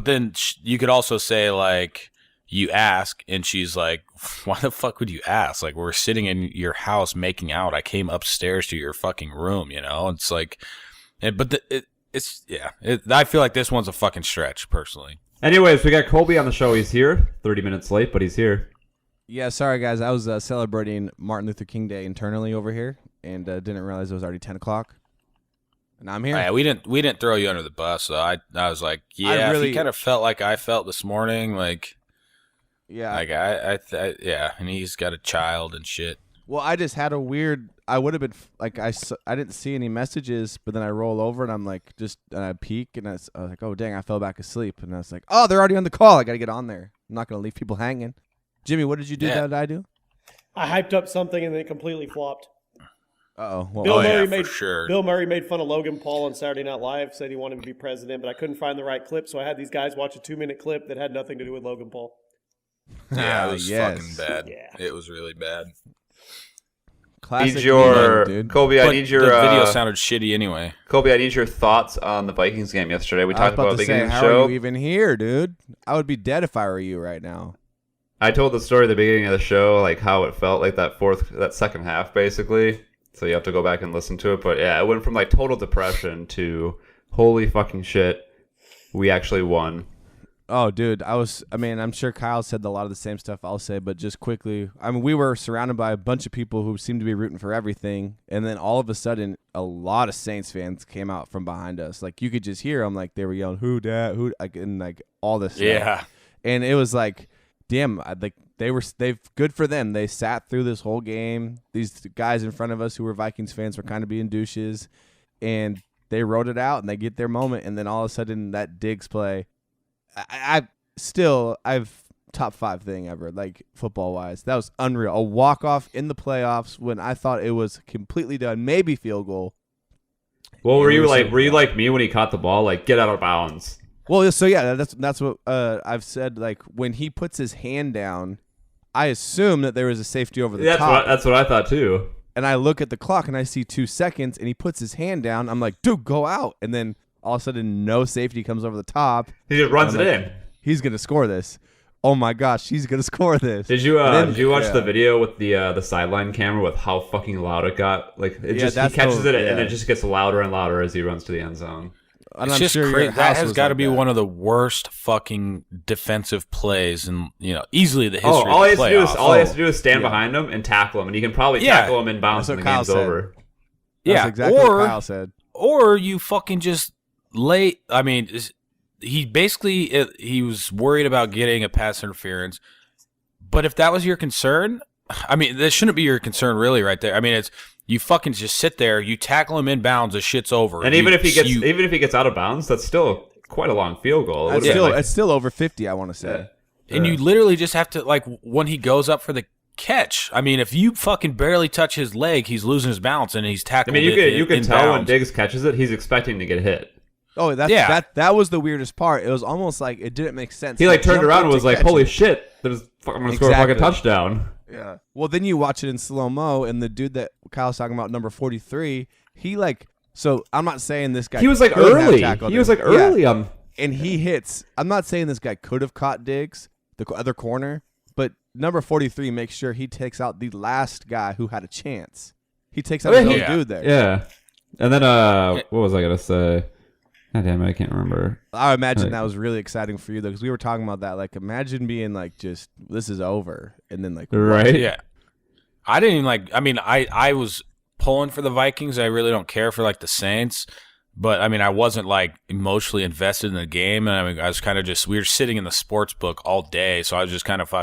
[SPEAKER 1] then you could also say like, you ask and she's like, why the fuck would you ask? Like, we're sitting in your house making out. I came upstairs to your fucking room, It's like, I feel like this one's a fucking stretch, personally.
[SPEAKER 2] Anyways, we got Colby on the show. He's here. 30 minutes late, but he's here.
[SPEAKER 4] Yeah, sorry guys. I was celebrating Martin Luther King Day internally over here, and didn't realize it was already 10 o'clock. And I'm here.
[SPEAKER 1] Yeah, we didn't throw you under the bus. So I was like, yeah, if you kind of felt like I felt this morning, like.
[SPEAKER 4] Yeah.
[SPEAKER 1] Like yeah, and he's got a child and shit.
[SPEAKER 4] Well, I just had a weird. I would have been like I didn't see any messages, but then I roll over and I'm like and I peek and I was like, oh dang, I fell back asleep, and I was like, oh, they're already on the call. I got to get on there. I'm not gonna leave people hanging. Jimmy, what did you do?
[SPEAKER 1] Yeah.
[SPEAKER 4] That I do?
[SPEAKER 3] I hyped up something and then it completely flopped.
[SPEAKER 4] Uh-oh. Well,
[SPEAKER 3] Bill Murray made fun of Logan Paul on Saturday Night Live, said he wanted to be president, but I couldn't find the right clip, so I had these guys watch a 2-minute clip that had nothing to do with Logan Paul.
[SPEAKER 1] Yeah, it was
[SPEAKER 4] yes.
[SPEAKER 1] fucking bad.
[SPEAKER 3] Yeah.
[SPEAKER 1] It was really bad.
[SPEAKER 4] Classic
[SPEAKER 2] Need your
[SPEAKER 4] meme, dude.
[SPEAKER 2] Colby.
[SPEAKER 1] But
[SPEAKER 2] I need your
[SPEAKER 1] the video sounded shitty anyway.
[SPEAKER 2] Colby. I need your thoughts on the Vikings game yesterday. We
[SPEAKER 4] I was
[SPEAKER 2] talked
[SPEAKER 4] about
[SPEAKER 2] about
[SPEAKER 4] to
[SPEAKER 2] at the
[SPEAKER 4] say,
[SPEAKER 2] beginning of the
[SPEAKER 4] how
[SPEAKER 2] show.
[SPEAKER 4] are you even here, dude? I would be dead if I were you right now.
[SPEAKER 2] I told the story at the beginning of the show, like how it felt like that second half, basically. So you have to go back and listen to it. But yeah, it went from like total depression to holy fucking shit, we actually won.
[SPEAKER 4] Oh, dude, I'm sure Kyle said a lot of the same stuff I'll say, but just quickly, we were surrounded by a bunch of people who seemed to be rooting for everything, and then all of a sudden, a lot of Saints fans came out from behind us. Like, you could just hear them, like, they were yelling, who, dat, who, like, and, like, all this stuff.
[SPEAKER 1] Yeah.
[SPEAKER 4] And it was like, damn, they've good for them. They sat through this whole game. These guys in front of us who were Vikings fans were kind of being douches, and they wrote it out, and they get their moment, and then all of a sudden, that Diggs play, I've top 5 thing ever, like football wise. That was unreal. A walk off in the playoffs when I thought it was completely done, maybe field goal.
[SPEAKER 2] Well, were you like me when he caught the ball, like get out of bounds?
[SPEAKER 4] Well, so yeah, that's what I've said. Like when he puts his hand down, I assume that there was a safety over the top.
[SPEAKER 2] That's what I thought too.
[SPEAKER 4] And I look at the clock and I see 2 seconds, and he puts his hand down. I'm like, dude, go out. And then all of a sudden, no safety comes over the top.
[SPEAKER 2] He just runs it in.
[SPEAKER 4] He's gonna score this. Oh my gosh, he's gonna score this.
[SPEAKER 2] Did you watch the video with the sideline camera with how fucking loud it got? Like he catches it and it just gets louder and louder as he runs to the end zone.
[SPEAKER 4] And
[SPEAKER 1] it's
[SPEAKER 4] I'm
[SPEAKER 1] just
[SPEAKER 4] sure
[SPEAKER 1] crazy. That has got to
[SPEAKER 4] like
[SPEAKER 1] be
[SPEAKER 4] that.
[SPEAKER 1] one of the worst fucking defensive plays, and easily the history.
[SPEAKER 2] All he
[SPEAKER 1] of the playoffs.
[SPEAKER 2] all he has to do is stand behind him and tackle him, and you can probably tackle him in bounds
[SPEAKER 4] That's
[SPEAKER 2] when
[SPEAKER 4] what
[SPEAKER 2] the game's
[SPEAKER 4] Kyle said.
[SPEAKER 2] over.
[SPEAKER 4] That's exactly what Kyle said.
[SPEAKER 1] Or you fucking just lay. I mean, he basically he was worried about getting a pass interference. But if that was your concern, I mean, this shouldn't be your concern really right there. I mean, it's you fucking just sit there, you tackle him in bounds, the shit's over.
[SPEAKER 2] And even if he gets out of bounds, that's still quite a long field goal.
[SPEAKER 4] It's still over 50, I want to say.
[SPEAKER 1] Yeah. And you literally just have to, like, when he goes up for the catch, I mean, if you fucking barely touch his leg, he's losing his balance and he's tackling.
[SPEAKER 2] I mean, you can tell when Diggs catches it, he's expecting to get hit.
[SPEAKER 4] Oh, that was the weirdest part. It was almost like it didn't make sense.
[SPEAKER 2] He turned around and was like, "Holy shit! I'm gonna score a fucking touchdown."
[SPEAKER 4] Yeah. Well, then you watch it in slow mo, and the dude that Kyle's talking about, number 43, he So I'm not saying this guy.
[SPEAKER 2] He was early. He was early on,
[SPEAKER 4] and he hits. I'm not saying this guy could have caught Diggs, the other corner, but number 43 makes sure he takes out the last guy who had a chance. He takes out his own dude there.
[SPEAKER 2] Yeah. And then what was I gonna say? God damn it, I can't remember.
[SPEAKER 4] I imagine that was really exciting for you though, because we were talking about that. Like, imagine being like, just this is over, and then
[SPEAKER 2] right?
[SPEAKER 1] Yeah. I didn't even I mean, I was pulling for the Vikings. I really don't care for the Saints, but I mean, I wasn't emotionally invested in the game, and I mean, I was kind of we were sitting in the sports book all day, so I was just kind of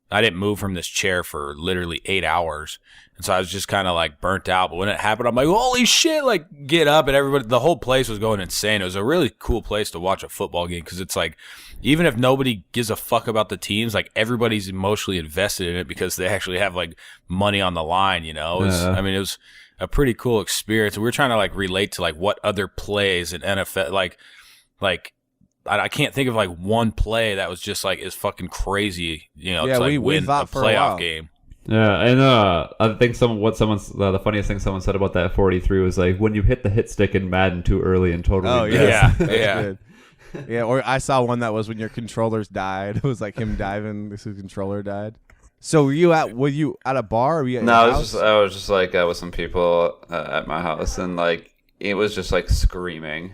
[SPEAKER 1] I didn't move from this chair for literally 8 hours. And so I was just kind of burnt out. But when it happened, I'm like, holy shit, get up. And everybody, the whole place was going insane. It was a really cool place to watch a football game because it's even if nobody gives a fuck about the teams, everybody's emotionally invested in it because they actually have money on the line, I mean, it was a pretty cool experience. We were trying to relate to what other plays in NFL, I can't think of one play that was just is fucking crazy, to win a playoff game.
[SPEAKER 2] Yeah, and I think the funniest thing someone said about that 43 was when you hit the hit stick in Madden too early and totally.
[SPEAKER 1] Oh yeah.
[SPEAKER 4] Yeah, or I saw one that was when your controllers died. It was him diving, his controller died. So were you at a bar? Or were you at your house?
[SPEAKER 2] I was just with some people at my house, and it was just screaming.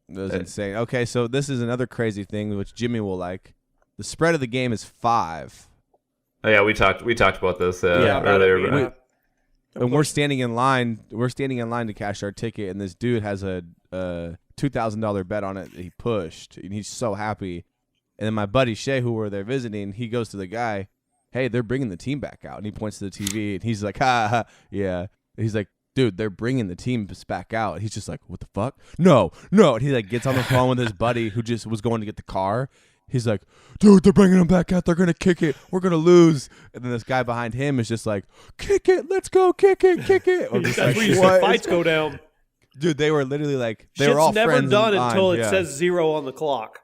[SPEAKER 4] It was insane. Okay, so this is another crazy thing which Jimmy will like. The spread of the game is 5.
[SPEAKER 2] Oh, yeah, we talked about this earlier.
[SPEAKER 4] And we're standing in line. We're standing in line to cash our ticket, and this dude has a $2,000 bet on it that he pushed, and he's so happy. And then my buddy Shay, who were there visiting, he goes to the guy, "Hey, they're bringing the team back out," and he points to the TV, and he's like, "Ha ha, yeah." And he's like, "Dude, they're bringing the team back out." And he's just like, "What the fuck? No." And he gets on the phone with his buddy who just was going to get the car. He's like, "Dude, they're bringing them back out. They're going to kick it. We're going to lose." And then this guy behind him is just like, "Kick it. Let's go. Kick it. Kick it." Or just
[SPEAKER 3] That's where you see fights go down.
[SPEAKER 4] Dude, they were literally they
[SPEAKER 3] Shit's
[SPEAKER 4] were all
[SPEAKER 3] never
[SPEAKER 4] friends
[SPEAKER 3] done
[SPEAKER 4] in line.
[SPEAKER 3] until it says 0 on the clock.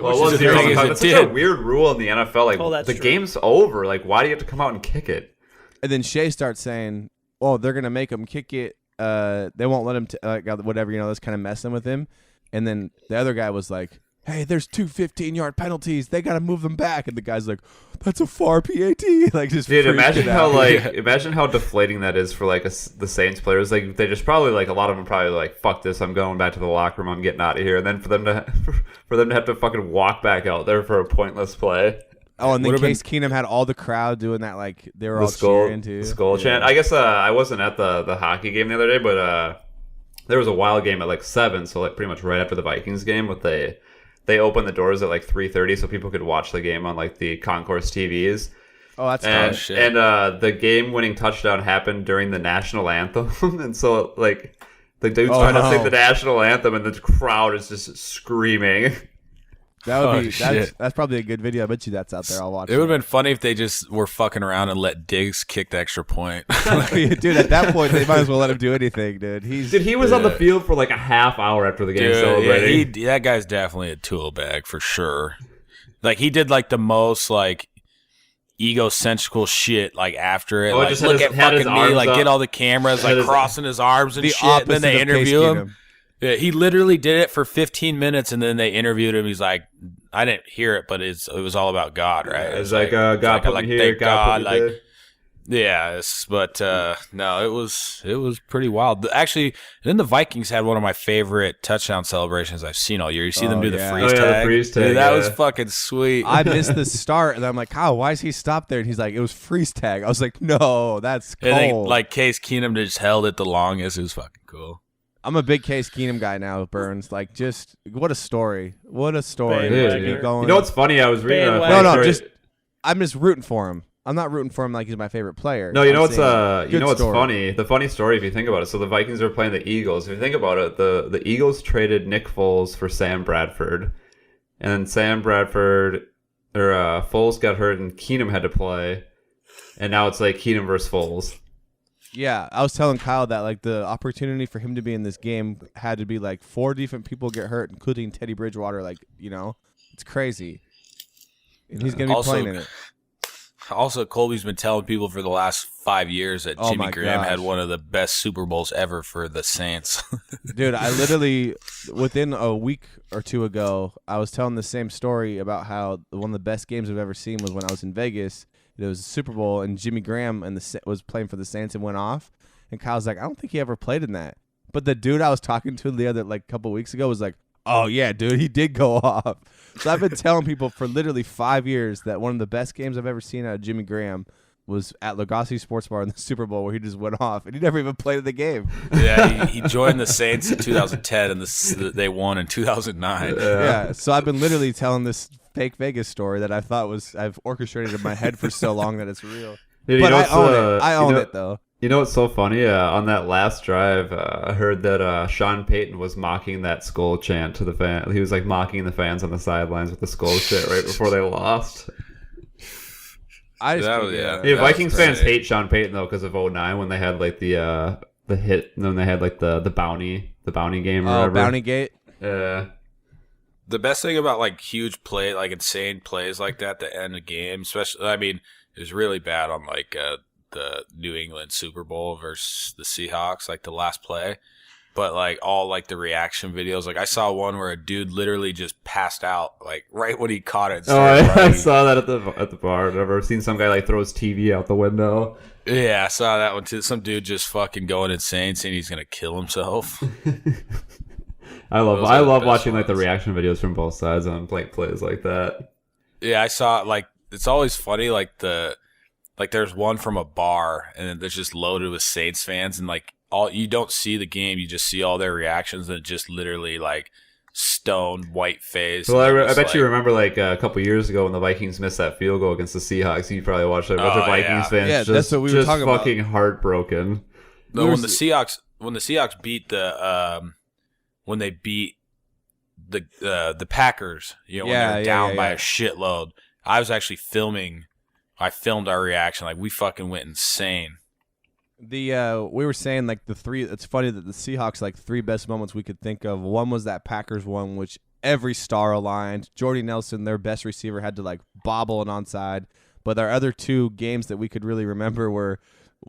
[SPEAKER 2] Well,
[SPEAKER 1] the
[SPEAKER 2] zero
[SPEAKER 1] thing is,
[SPEAKER 2] that's such a weird rule in the NFL.
[SPEAKER 3] that's
[SPEAKER 2] the
[SPEAKER 3] true.
[SPEAKER 2] game's over. Why do you have to come out and kick it?
[SPEAKER 4] And then Shay starts saying, "Oh, they're going to make him kick it. They won't let him whatever, that's kind of messing with him." And then the other guy was like, "Hey, there's 2 15-yard penalties. They got to move them back." And the guy's like, "That's a far PAT." Just
[SPEAKER 2] dude, imagine
[SPEAKER 4] freaking
[SPEAKER 2] how
[SPEAKER 4] out.
[SPEAKER 2] imagine how deflating that is for the Saints players. They just probably a lot of them probably "Fuck this, I'm going back to the locker room. I'm getting out of here." And then for them to have to fucking walk back out there for a pointless play.
[SPEAKER 4] Oh, and then Case Keenum had all the crowd doing that, they were all cheering too.
[SPEAKER 2] The skull chant. I guess I wasn't at the hockey game the other day, but there was a wild game at 7, so pretty much right after the Vikings game. With they opened the doors at 3:30 so people could watch the game on the concourse TVs.
[SPEAKER 4] Oh, that's
[SPEAKER 2] and,
[SPEAKER 1] shit.
[SPEAKER 2] And the game-winning touchdown happened during the national anthem, and so the dude's trying to sing the national anthem, and the crowd is just screaming.
[SPEAKER 4] That would be that's probably a good video. I bet you that's out there. I'll watch it.
[SPEAKER 1] It would have been funny if they just were fucking around and let Diggs kick the extra point.
[SPEAKER 4] Dude, at that point, they might as well let him do anything, dude.
[SPEAKER 2] He was on the field for a half hour after the game celebrating.
[SPEAKER 1] Yeah, that guy's definitely a tool bag for sure. He did the most egocentrical shit like after it.
[SPEAKER 2] Oh,
[SPEAKER 1] Like,
[SPEAKER 2] just had
[SPEAKER 1] look
[SPEAKER 2] his-
[SPEAKER 1] at
[SPEAKER 2] had his
[SPEAKER 1] fucking me,
[SPEAKER 2] arms
[SPEAKER 1] like
[SPEAKER 2] up.
[SPEAKER 1] get all the cameras,
[SPEAKER 2] Had
[SPEAKER 1] like
[SPEAKER 2] his-
[SPEAKER 1] crossing his arms and
[SPEAKER 4] The
[SPEAKER 1] shit. And then
[SPEAKER 4] opposite
[SPEAKER 1] they
[SPEAKER 4] of Case
[SPEAKER 1] interview him.
[SPEAKER 4] Keenum.
[SPEAKER 1] Yeah, he literally did it for 15 minutes, and then they interviewed him. He's like, I didn't hear it, but it was all about God, right?
[SPEAKER 2] It's like, God put me here,
[SPEAKER 1] thank
[SPEAKER 2] God put me
[SPEAKER 1] like,
[SPEAKER 2] there.
[SPEAKER 1] yeah, but no, it was pretty wild. Actually, then the Vikings had one of my favorite touchdown celebrations I've seen all year. You see them do the
[SPEAKER 4] yeah.
[SPEAKER 1] freeze
[SPEAKER 2] Oh, yeah, the
[SPEAKER 1] tag.
[SPEAKER 2] freeze
[SPEAKER 1] Dude,
[SPEAKER 2] tag,
[SPEAKER 1] that
[SPEAKER 2] yeah.
[SPEAKER 1] was fucking sweet.
[SPEAKER 4] I missed the start, and I'm like, Kyle, why is he stopped there? And he's like, it was freeze tag. I was like, no, that's cold.
[SPEAKER 1] And then, like Case Keenum just held it the longest. It was fucking cool.
[SPEAKER 4] I'm a big Case Keenum guy now, Burns. Like, just what a story. What a story.
[SPEAKER 3] Bandwagoner.
[SPEAKER 4] To keep going.
[SPEAKER 2] You know what's funny? I was reading a
[SPEAKER 3] Bandwagoner.
[SPEAKER 2] funny
[SPEAKER 4] No,
[SPEAKER 2] story.
[SPEAKER 4] just I'm just rooting for him. I'm not rooting for him like he's my favorite player.
[SPEAKER 2] No, you know
[SPEAKER 4] I'm
[SPEAKER 2] what's
[SPEAKER 4] saying,
[SPEAKER 2] you know
[SPEAKER 4] good
[SPEAKER 2] what's
[SPEAKER 4] story.
[SPEAKER 2] funny? The funny story, if you think about it. So the Vikings are playing the Eagles. If you think about it, the Eagles traded Nick Foles for Sam Bradford, and then Foles got hurt, and Keenum had to play, and now it's like Keenum versus Foles.
[SPEAKER 4] Yeah, I was telling Kyle that like the opportunity for him to be in this game had to be like 4 different people get hurt, including Teddy Bridgewater. Like, it's crazy, and he's gonna be
[SPEAKER 1] Also-
[SPEAKER 4] playing in it.
[SPEAKER 1] Also, Colby's been telling people for the last 5 years that
[SPEAKER 4] Oh
[SPEAKER 1] Jimmy
[SPEAKER 4] my
[SPEAKER 1] Graham
[SPEAKER 4] gosh.
[SPEAKER 1] had one of the best Super Bowls ever for the Saints.
[SPEAKER 4] Dude, I literally, within a week or two ago, I was telling the same story about how one of the best games I've ever seen was when I was in Vegas. It was a Super Bowl, and Jimmy Graham was playing for the Saints and went off. And Kyle's like, I don't think he ever played in that. But the dude I was talking to the other couple weeks ago was like, oh yeah, dude, he did go off. So I've been telling people for literally 5 years that one of the best games I've ever seen out of Jimmy Graham was at Legacy Sports Bar in the Super Bowl, where he just went off and he never even played in the game.
[SPEAKER 1] Yeah, he joined the Saints in 2010, and they won in 2009.
[SPEAKER 4] Yeah, so I've been literally telling this fake Vegas story that I've orchestrated in my head for so long that it's real.
[SPEAKER 2] Dude,
[SPEAKER 4] But
[SPEAKER 2] you know
[SPEAKER 4] I
[SPEAKER 2] what's,
[SPEAKER 4] own it. I
[SPEAKER 2] you
[SPEAKER 4] own
[SPEAKER 2] know-
[SPEAKER 4] it though.
[SPEAKER 2] You know what's so funny? On that last drive, I heard that Sean Payton was mocking that skull chant to the fan. He was like mocking the fans on the sidelines with the skull shit right before they lost.
[SPEAKER 4] I just
[SPEAKER 1] That
[SPEAKER 4] think,
[SPEAKER 1] was- yeah.
[SPEAKER 2] Hey,
[SPEAKER 1] That was
[SPEAKER 2] Vikings fans
[SPEAKER 1] crazy.
[SPEAKER 2] hate Sean Payton though because of 09 when they had like the hit, and then they had like the bounty game or
[SPEAKER 4] Oh,
[SPEAKER 2] whatever.
[SPEAKER 4] Bounty Gate.
[SPEAKER 2] Yeah.
[SPEAKER 1] The best thing about like huge play, like insane plays like that to end a game, especially, I mean, it was really bad on like the New England Super Bowl versus the Seahawks, like the last play. But like all like the reaction videos, like I saw one where a dude literally just passed out like right when he caught it. and
[SPEAKER 2] Oh,
[SPEAKER 1] started
[SPEAKER 2] I
[SPEAKER 1] running.
[SPEAKER 2] saw that at the bar. I've never seen some guy like throw his TV out the window.
[SPEAKER 1] Yeah, I saw that one too. Some dude just fucking going insane, saying he's gonna kill himself.
[SPEAKER 2] I
[SPEAKER 1] Those are the
[SPEAKER 2] love
[SPEAKER 1] best
[SPEAKER 2] watching like the
[SPEAKER 1] ones.
[SPEAKER 2] reaction videos from both sides on like plays like that.
[SPEAKER 1] Yeah, I saw like it's always funny like there's one from a bar and then there's just loaded with Saints fans and like all you don't see the game, you just see all their reactions and just literally like stone white face.
[SPEAKER 2] Well,
[SPEAKER 1] and
[SPEAKER 2] I
[SPEAKER 1] it's
[SPEAKER 2] bet you
[SPEAKER 1] like-
[SPEAKER 2] remember like a couple years ago when the Vikings missed that field goal against the Seahawks. You probably watched it. A bunch
[SPEAKER 1] Oh,
[SPEAKER 2] of Vikings
[SPEAKER 1] yeah.
[SPEAKER 2] fans
[SPEAKER 4] Yeah,
[SPEAKER 2] just,
[SPEAKER 4] that's what we were
[SPEAKER 2] just
[SPEAKER 4] talking about.
[SPEAKER 2] fucking heartbroken.
[SPEAKER 1] No,
[SPEAKER 4] we were
[SPEAKER 1] when the Seahawks beat when they beat the Packers, you know, when they were down by a shitload. I was actually filming. I filmed our reaction. Like we fucking went insane.
[SPEAKER 4] We were saying like the three. It's funny that the Seahawks like 3 best moments we could think of. One was that Packers one, which every star aligned. Jordy Nelson, their best receiver, had to like bobble an onside. But our other 2 games that we could really remember were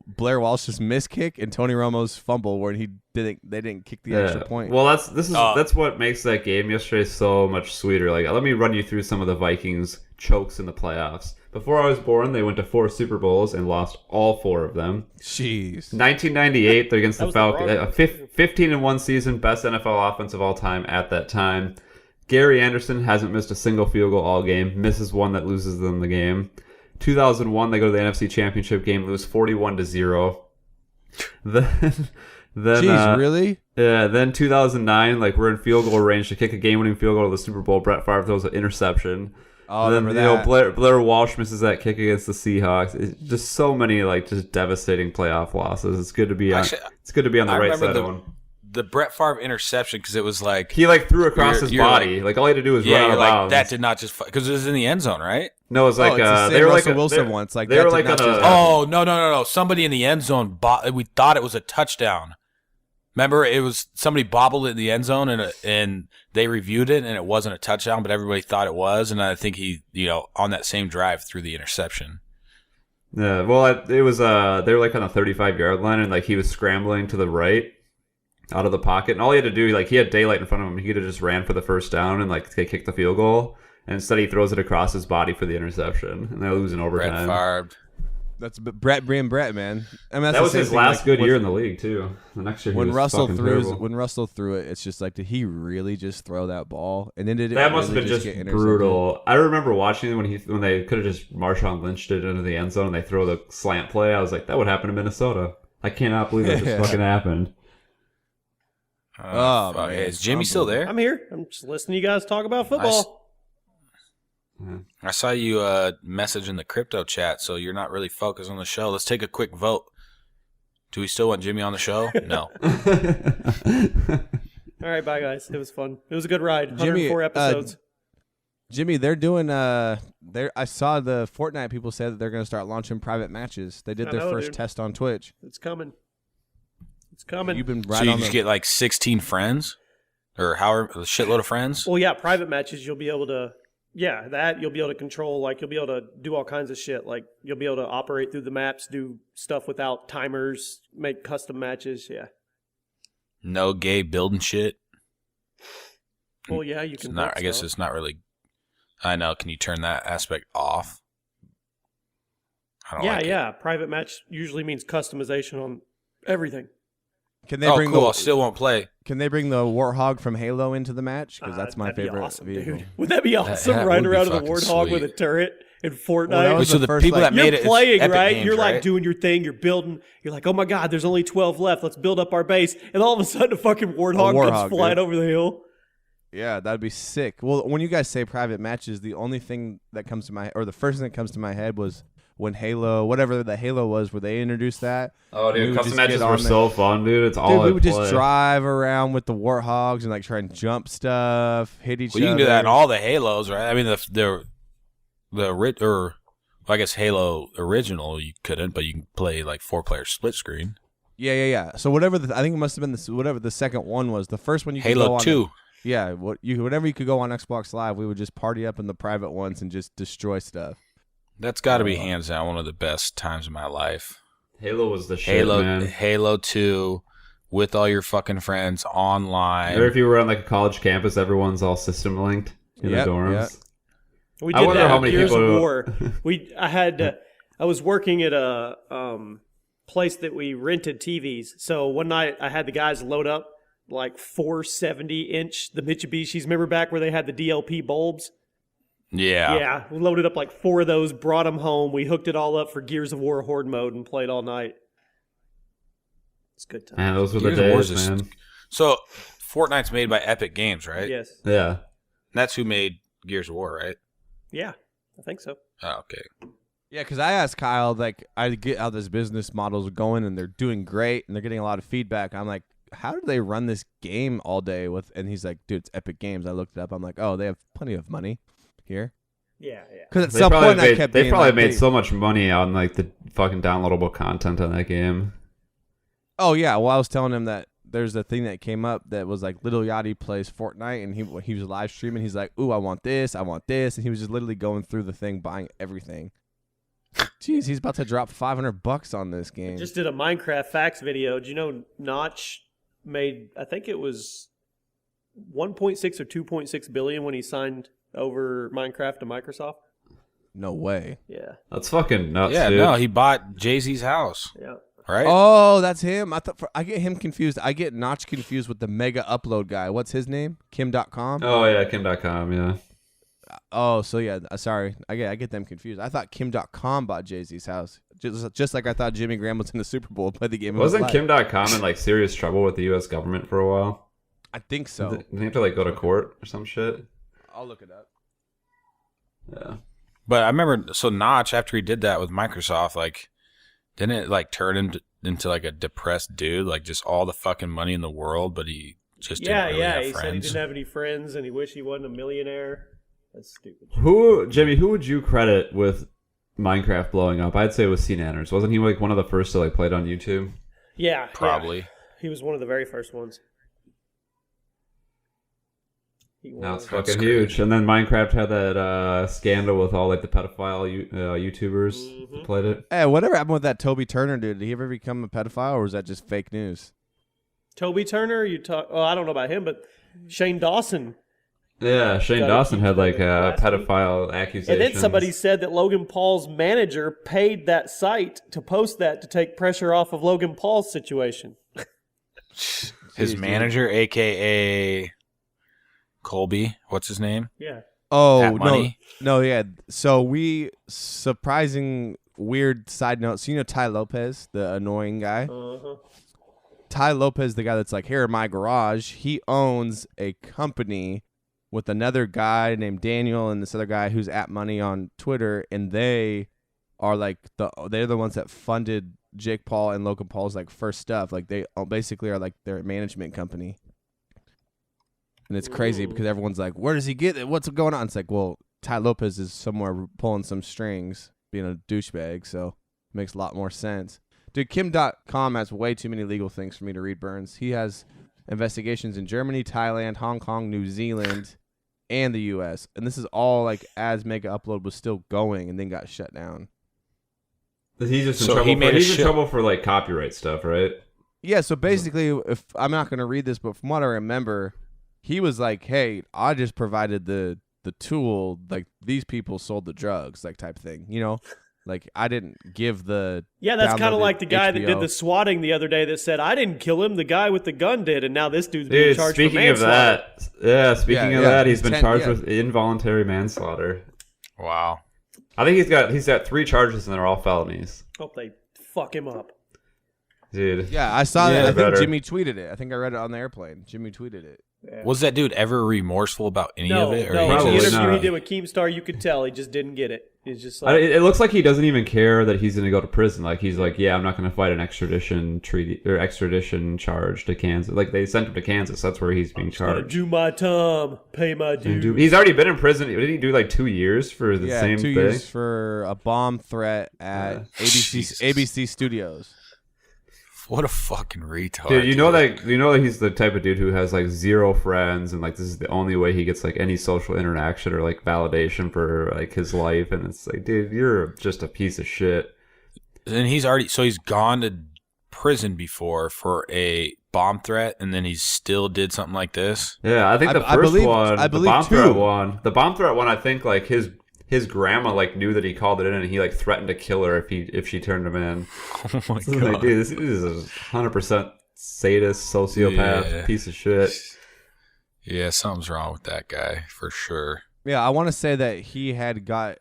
[SPEAKER 4] Blair Walsh's miss kick and Tony Romo's fumble, where they didn't kick the extra point.
[SPEAKER 2] Well, that's what makes that game yesterday so much sweeter. Like, let me run you through some of the Vikings chokes in the playoffs. Before I was born, they went to 4 Super Bowls and lost all 4 of them.
[SPEAKER 4] Jeez.
[SPEAKER 2] 1998, they're against
[SPEAKER 3] That
[SPEAKER 2] the
[SPEAKER 3] was the
[SPEAKER 2] Falcons.
[SPEAKER 3] wrong-
[SPEAKER 2] 15-1 season, best NFL offense of all time at that time. Gary Anderson hasn't missed a single field goal all game. Misses one that loses them the game. 2001, they go to the NFC Championship game, lose 41-0. Then
[SPEAKER 4] Jeez, really?
[SPEAKER 2] yeah, then 2009, like we're in field goal range to kick a game-winning field goal to the Super Bowl. Brett Favre throws an interception.
[SPEAKER 4] Oh, I
[SPEAKER 2] And then
[SPEAKER 4] remember that.
[SPEAKER 2] Blair Walsh misses that kick against the Seahawks. It's just so many like just devastating playoff losses. It's good to be on.
[SPEAKER 1] Actually,
[SPEAKER 2] It's good to be on the
[SPEAKER 1] I
[SPEAKER 2] right
[SPEAKER 1] remember
[SPEAKER 2] side of one.
[SPEAKER 1] the Brett Favre interception because it was like
[SPEAKER 2] He like threw across his
[SPEAKER 1] You're
[SPEAKER 2] body. Like all he had to do was
[SPEAKER 1] yeah,
[SPEAKER 2] run out
[SPEAKER 1] you're
[SPEAKER 2] of
[SPEAKER 1] like
[SPEAKER 2] bounds.
[SPEAKER 1] that did not just because it was in the end zone, right?
[SPEAKER 2] No, it was like
[SPEAKER 4] it's the same
[SPEAKER 2] they were
[SPEAKER 4] Russell
[SPEAKER 2] like
[SPEAKER 4] Wilson
[SPEAKER 2] they-
[SPEAKER 4] once, like,
[SPEAKER 2] they
[SPEAKER 4] that
[SPEAKER 2] were
[SPEAKER 4] did
[SPEAKER 2] like
[SPEAKER 4] not
[SPEAKER 2] on
[SPEAKER 4] just
[SPEAKER 2] a,
[SPEAKER 1] Oh no! Somebody in the end zone. We thought it was a touchdown. Remember, it was somebody bobbled it in the end zone, and they reviewed it, and it wasn't a touchdown, but everybody thought it was. And I think he, on that same drive, threw the interception.
[SPEAKER 2] Yeah, well, it was they were like on a 35-yard line, and like he was scrambling to the right out of the pocket, and all he had to do, like he had daylight in front of him, he could have just ran for the first down and like they kicked the field goal, and instead he throws it across his body for the interception, and they lose in
[SPEAKER 1] Brett
[SPEAKER 2] overtime.
[SPEAKER 1] Favre.
[SPEAKER 4] That's Brett being Brett, man. I mean, that's
[SPEAKER 2] That
[SPEAKER 4] the
[SPEAKER 2] was
[SPEAKER 4] same
[SPEAKER 2] his
[SPEAKER 4] thing,
[SPEAKER 2] last
[SPEAKER 4] like,
[SPEAKER 2] good
[SPEAKER 4] with-
[SPEAKER 2] year in the league too. The next year he
[SPEAKER 4] When
[SPEAKER 2] was
[SPEAKER 4] Russell
[SPEAKER 2] fucking
[SPEAKER 4] threw
[SPEAKER 2] terrible.
[SPEAKER 4] when Russell threw it, it's just like, did he really just throw that ball? And then did it
[SPEAKER 2] That must
[SPEAKER 4] really
[SPEAKER 2] have been just
[SPEAKER 4] get intercepted?
[SPEAKER 2] brutal. I remember watching when they could have just Marshawn Lynched it into the end zone and they throw the slant play. I was like, that would happen in Minnesota. I cannot believe that just fucking happened.
[SPEAKER 4] Oh,
[SPEAKER 1] fuck.
[SPEAKER 4] man.
[SPEAKER 1] Is Jimmy still there?
[SPEAKER 3] I'm here. I'm just listening to you guys talk about football.
[SPEAKER 1] I saw you message in the crypto chat, so you're not really focused on the show. Let's take a quick vote. Do we still want Jimmy on the show? No.
[SPEAKER 3] All right, bye guys. It was fun. It was a good ride.
[SPEAKER 4] Jimmy,
[SPEAKER 3] 104 episodes.
[SPEAKER 4] Jimmy, they're doing I saw the Fortnite people said that they're going to start launching private matches. They did
[SPEAKER 3] I
[SPEAKER 4] their
[SPEAKER 3] know,
[SPEAKER 4] first
[SPEAKER 3] dude.
[SPEAKER 4] test on Twitch.
[SPEAKER 3] It's coming. It's coming.
[SPEAKER 4] You've been
[SPEAKER 1] So
[SPEAKER 4] right
[SPEAKER 1] you
[SPEAKER 4] on
[SPEAKER 1] just
[SPEAKER 4] the
[SPEAKER 1] get like 16 friends? Or however, a shitload of friends?
[SPEAKER 3] Well, yeah, private matches. You'll be able to. Yeah, that you'll be able to control. Like you'll be able to do all kinds of shit. Like you'll be able to operate through the maps, do stuff without timers, make custom matches. Yeah.
[SPEAKER 1] No gay building shit?
[SPEAKER 3] Well, yeah, you
[SPEAKER 1] It's
[SPEAKER 3] can.
[SPEAKER 1] not,
[SPEAKER 3] build
[SPEAKER 1] I guess
[SPEAKER 3] stuff.
[SPEAKER 1] it's not really. I know. Can you turn that aspect off? I don't
[SPEAKER 3] Yeah,
[SPEAKER 1] like it.
[SPEAKER 3] yeah. Private match usually means customization on everything.
[SPEAKER 4] Can they
[SPEAKER 1] Oh,
[SPEAKER 4] bring
[SPEAKER 1] cool. I
[SPEAKER 4] the
[SPEAKER 1] still won't play.
[SPEAKER 4] Can they bring the Warthog from Halo into the match? Because that's my
[SPEAKER 3] That'd be
[SPEAKER 4] favorite
[SPEAKER 3] awesome,
[SPEAKER 4] vehicle.
[SPEAKER 3] dude. Would that be awesome?
[SPEAKER 1] that
[SPEAKER 3] Riding
[SPEAKER 1] would be
[SPEAKER 3] around in a
[SPEAKER 1] fucking
[SPEAKER 3] Warthog with a
[SPEAKER 1] sweet.
[SPEAKER 3] turret in Fortnite.
[SPEAKER 4] Well, that was
[SPEAKER 1] Wait, so
[SPEAKER 4] the
[SPEAKER 1] the
[SPEAKER 4] first,
[SPEAKER 1] people
[SPEAKER 4] like-
[SPEAKER 1] that made
[SPEAKER 3] You're
[SPEAKER 1] it, it's
[SPEAKER 3] playing,
[SPEAKER 1] Epic
[SPEAKER 3] right?
[SPEAKER 1] Games,
[SPEAKER 3] You're like
[SPEAKER 1] right?
[SPEAKER 3] doing your thing. You're building. You're like, oh my God, there's only 12 left. Let's build up our base. And all of a sudden, a fucking Warthog
[SPEAKER 4] Warthog,
[SPEAKER 3] comes flying
[SPEAKER 4] dude.
[SPEAKER 3] over the hill.
[SPEAKER 4] Yeah, that'd be sick. Well, when you guys say private matches, the only thing that comes to my, or the first thing that comes to my head was when Halo, whatever the Halo was, where they introduced that.
[SPEAKER 2] Oh,
[SPEAKER 4] We
[SPEAKER 2] dude,
[SPEAKER 4] would
[SPEAKER 2] custom
[SPEAKER 4] just
[SPEAKER 2] matches
[SPEAKER 4] get
[SPEAKER 2] were
[SPEAKER 4] on
[SPEAKER 2] so fun, dude. It's all
[SPEAKER 4] Dude, we
[SPEAKER 2] I
[SPEAKER 4] would just
[SPEAKER 2] play.
[SPEAKER 4] drive around with the Warthogs and like try and jump stuff, hit each
[SPEAKER 1] Well, you
[SPEAKER 4] other.
[SPEAKER 1] can do that in all the Halos, right? I mean, well, I guess Halo original you couldn't, but you can play like 4-player split screen.
[SPEAKER 4] Yeah. So whatever I think it must have been whatever the second one was. The first one you could go
[SPEAKER 1] Halo
[SPEAKER 4] on
[SPEAKER 1] 2.
[SPEAKER 4] Yeah, whenever you could go on Xbox Live, we would just party up in the private ones and just destroy stuff.
[SPEAKER 1] That's got to be hands down one of the best times of my life.
[SPEAKER 2] Halo was the shit, man.
[SPEAKER 1] Halo 2 with all your fucking friends online.
[SPEAKER 2] Or if you were on like a college campus, everyone's all system linked in
[SPEAKER 4] Yep,
[SPEAKER 2] the dorms.
[SPEAKER 4] yep.
[SPEAKER 3] We
[SPEAKER 2] I
[SPEAKER 3] did
[SPEAKER 2] wonder
[SPEAKER 3] that
[SPEAKER 2] how
[SPEAKER 3] with
[SPEAKER 2] many
[SPEAKER 3] Gears
[SPEAKER 2] people-
[SPEAKER 3] of War. I was working at a place that we rented TVs. So one night I had the guys load up like 470-inch, the Mitsubishis. Remember back where they had the DLP bulbs?
[SPEAKER 1] Yeah.
[SPEAKER 3] Yeah, we loaded up like 4 of those, brought them home. We hooked it all up for Gears of War Horde mode and played all night. It's good time.
[SPEAKER 2] Man, those were the
[SPEAKER 1] Gears of War is
[SPEAKER 2] days,
[SPEAKER 1] just-
[SPEAKER 2] man.
[SPEAKER 1] So Fortnite's made by Epic Games, right?
[SPEAKER 3] Yes.
[SPEAKER 2] Yeah.
[SPEAKER 1] That's who made Gears of War, right?
[SPEAKER 3] Yeah, I think so.
[SPEAKER 1] Oh, okay.
[SPEAKER 4] Yeah, because I asked Kyle, like, I get how this business model's going, and they're doing great, and they're getting a lot of feedback. I'm like, how do they run this game all day with? And he's like, dude, it's Epic Games. I looked it up. I'm like, oh, they have plenty of money here.
[SPEAKER 3] Yeah.
[SPEAKER 4] Because at
[SPEAKER 2] They
[SPEAKER 4] some
[SPEAKER 2] probably
[SPEAKER 4] point, I
[SPEAKER 2] made,
[SPEAKER 4] kept
[SPEAKER 2] they
[SPEAKER 4] being
[SPEAKER 2] probably
[SPEAKER 4] like,
[SPEAKER 2] made so much money on like the fucking downloadable content on that game.
[SPEAKER 4] Oh yeah, well I was telling him that there's a thing that came up that was like Little Yachty plays Fortnite, and he was live streaming. He's like, ooh, I want this, and he was just literally going through the thing, buying everything. Jeez, he's about to drop $500 on this game.
[SPEAKER 3] Just did a Minecraft facts video. Did you know Notch made, I think it was 1.6 or 2.6 billion when he signed over Minecraft to Microsoft?
[SPEAKER 4] No way.
[SPEAKER 3] Yeah.
[SPEAKER 2] That's fucking nuts,
[SPEAKER 1] Yeah,
[SPEAKER 2] dude.
[SPEAKER 1] no, he bought Jay-Z's house,
[SPEAKER 3] Yeah.
[SPEAKER 1] right?
[SPEAKER 4] Oh, that's him. I get him confused. I get Notch confused with the mega upload guy. What's his name? Kim.com?
[SPEAKER 2] Oh yeah, Kim.com, yeah.
[SPEAKER 4] Oh, so yeah, sorry. I get them confused. I thought Kim.com bought Jay-Z's house. Just like I thought Jimmy Graham was in the Super Bowl and played the game. of his
[SPEAKER 2] Wasn't
[SPEAKER 4] life.
[SPEAKER 2] Kim.com in like serious trouble with the U.S. government for a while?
[SPEAKER 4] I think so.
[SPEAKER 2] Didn't he have to like go to court or some shit?
[SPEAKER 4] I'll look it up.
[SPEAKER 2] Yeah.
[SPEAKER 1] But I remember, so Notch, after he did that with Microsoft, like, didn't it like turn him into like a depressed dude, like just all the fucking money in the world, but he just didn't really have
[SPEAKER 3] He said he
[SPEAKER 1] friends.
[SPEAKER 3] didn't have any friends and he wished he wasn't a millionaire. That's stupid.
[SPEAKER 2] Jimmy, who would you credit with Minecraft blowing up? I'd say it was C Nanners. Wasn't he like one of the first to like play it on YouTube?
[SPEAKER 3] Yeah.
[SPEAKER 1] Probably.
[SPEAKER 3] Yeah. He was one of the very first ones.
[SPEAKER 2] Now it's
[SPEAKER 3] was.
[SPEAKER 2] fucking huge. And then Minecraft had that scandal with all like the pedophile YouTubers that played it.
[SPEAKER 4] Hey, whatever happened with that Toby Turner dude? Did he ever become a pedophile, or was that just fake news?
[SPEAKER 3] Toby Turner, I don't know about him, but Shane Dawson.
[SPEAKER 2] Yeah, Shane
[SPEAKER 3] Got
[SPEAKER 2] Dawson had like
[SPEAKER 3] last
[SPEAKER 2] pedophile accusations.
[SPEAKER 3] And then somebody said that Logan Paul's manager paid that site to post that to take pressure off of Logan Paul's situation.
[SPEAKER 1] His manager, a.k.a. Colby. What's his name?
[SPEAKER 3] Yeah.
[SPEAKER 4] Oh,
[SPEAKER 1] That
[SPEAKER 4] no.
[SPEAKER 1] money?
[SPEAKER 4] No, yeah. So surprising weird side note. So you know Ty Lopez, the annoying guy?
[SPEAKER 3] Uh-huh.
[SPEAKER 4] Ty Lopez, the guy that's like, here in my garage, he owns a company with another guy named Daniel and this other guy who's at Money on Twitter, and they are like they're the ones that funded Jake Paul and Logan Paul's like first stuff. Like they basically are like their management company. And it's crazy because everyone's like, where does he get it? What's going on? It's like, well, Ty Lopez is somewhere pulling some strings, being a douchebag, so it makes a lot more sense. Dude, Kim.com has way too many legal things for me to read, Burns. He has investigations in Germany, Thailand, Hong Kong, New Zealand, and the U.S. And this is all like as Mega Upload was still going and then got shut down.
[SPEAKER 2] He's just in
[SPEAKER 1] So
[SPEAKER 2] trouble.
[SPEAKER 1] he made
[SPEAKER 2] He's
[SPEAKER 1] a
[SPEAKER 2] in
[SPEAKER 1] shit-
[SPEAKER 2] trouble for like copyright stuff, right?
[SPEAKER 4] Yeah, so basically, if I'm not going to read this, but from what I remember, he was like, hey, I just provided the tool, like these people sold the drugs, like type thing, you know? Like I didn't give the
[SPEAKER 3] Yeah, that's kind of
[SPEAKER 4] downloaded
[SPEAKER 3] like the guy that did
[SPEAKER 4] HBO.
[SPEAKER 3] the swatting the other day that said, I didn't kill him, the guy with the gun did, and now this dude's being
[SPEAKER 2] Dude,
[SPEAKER 3] charged for
[SPEAKER 2] speaking of
[SPEAKER 3] manslaughter.
[SPEAKER 2] that, speaking of
[SPEAKER 4] yeah.
[SPEAKER 2] that, he's been charged
[SPEAKER 4] Yeah.
[SPEAKER 2] with involuntary manslaughter.
[SPEAKER 1] Wow.
[SPEAKER 2] I think he's got 3 charges and they're all felonies.
[SPEAKER 3] Hope they fuck him up.
[SPEAKER 2] Dude.
[SPEAKER 4] Yeah, I saw
[SPEAKER 2] Yeah,
[SPEAKER 4] that. I think
[SPEAKER 2] better.
[SPEAKER 4] Jimmy tweeted it. I think I read it on the airplane. Jimmy tweeted it.
[SPEAKER 3] Yeah.
[SPEAKER 1] Was that dude ever remorseful about any
[SPEAKER 3] No,
[SPEAKER 1] of it?
[SPEAKER 3] no. In the
[SPEAKER 2] Probably
[SPEAKER 3] interview he
[SPEAKER 2] not.
[SPEAKER 3] did with Keemstar, you could tell he just didn't get it. He's just like,
[SPEAKER 2] It looks like he doesn't even care that he's going to go to prison. Like he's like, yeah, I'm not going to fight an extradition treaty or extradition charge to Kansas. Like they sent him to Kansas. That's where he's being
[SPEAKER 3] gotta
[SPEAKER 2] charged.
[SPEAKER 3] do my time, pay my dues.
[SPEAKER 2] He's already been in prison. Did he do like 2 years for the same
[SPEAKER 4] 2
[SPEAKER 2] thing?
[SPEAKER 4] years for a bomb threat at
[SPEAKER 1] Jesus.
[SPEAKER 4] ABC Studios.
[SPEAKER 1] What a fucking retard.
[SPEAKER 2] Dude, you know that he's the type of dude who has like 0 friends, and like this is the only way he gets like any social interaction or like validation for like his life, and it's like, dude, you're just a piece of shit.
[SPEAKER 1] And he's gone to prison before for a bomb threat, and then he still did something like this.
[SPEAKER 2] Yeah, I think the
[SPEAKER 4] I
[SPEAKER 2] first
[SPEAKER 4] believe-
[SPEAKER 2] one,
[SPEAKER 4] I
[SPEAKER 2] the
[SPEAKER 4] believe
[SPEAKER 2] bomb
[SPEAKER 4] two.
[SPEAKER 2] threat one, I think like his grandma like knew that he called it in, and he like threatened to kill her if she turned him in.
[SPEAKER 1] Oh my
[SPEAKER 2] This is like, dude, this is a 100% sadist, sociopath,
[SPEAKER 1] Yeah.
[SPEAKER 2] piece of shit.
[SPEAKER 1] Yeah, something's wrong with that guy for sure.
[SPEAKER 4] Yeah, I want to say that he had got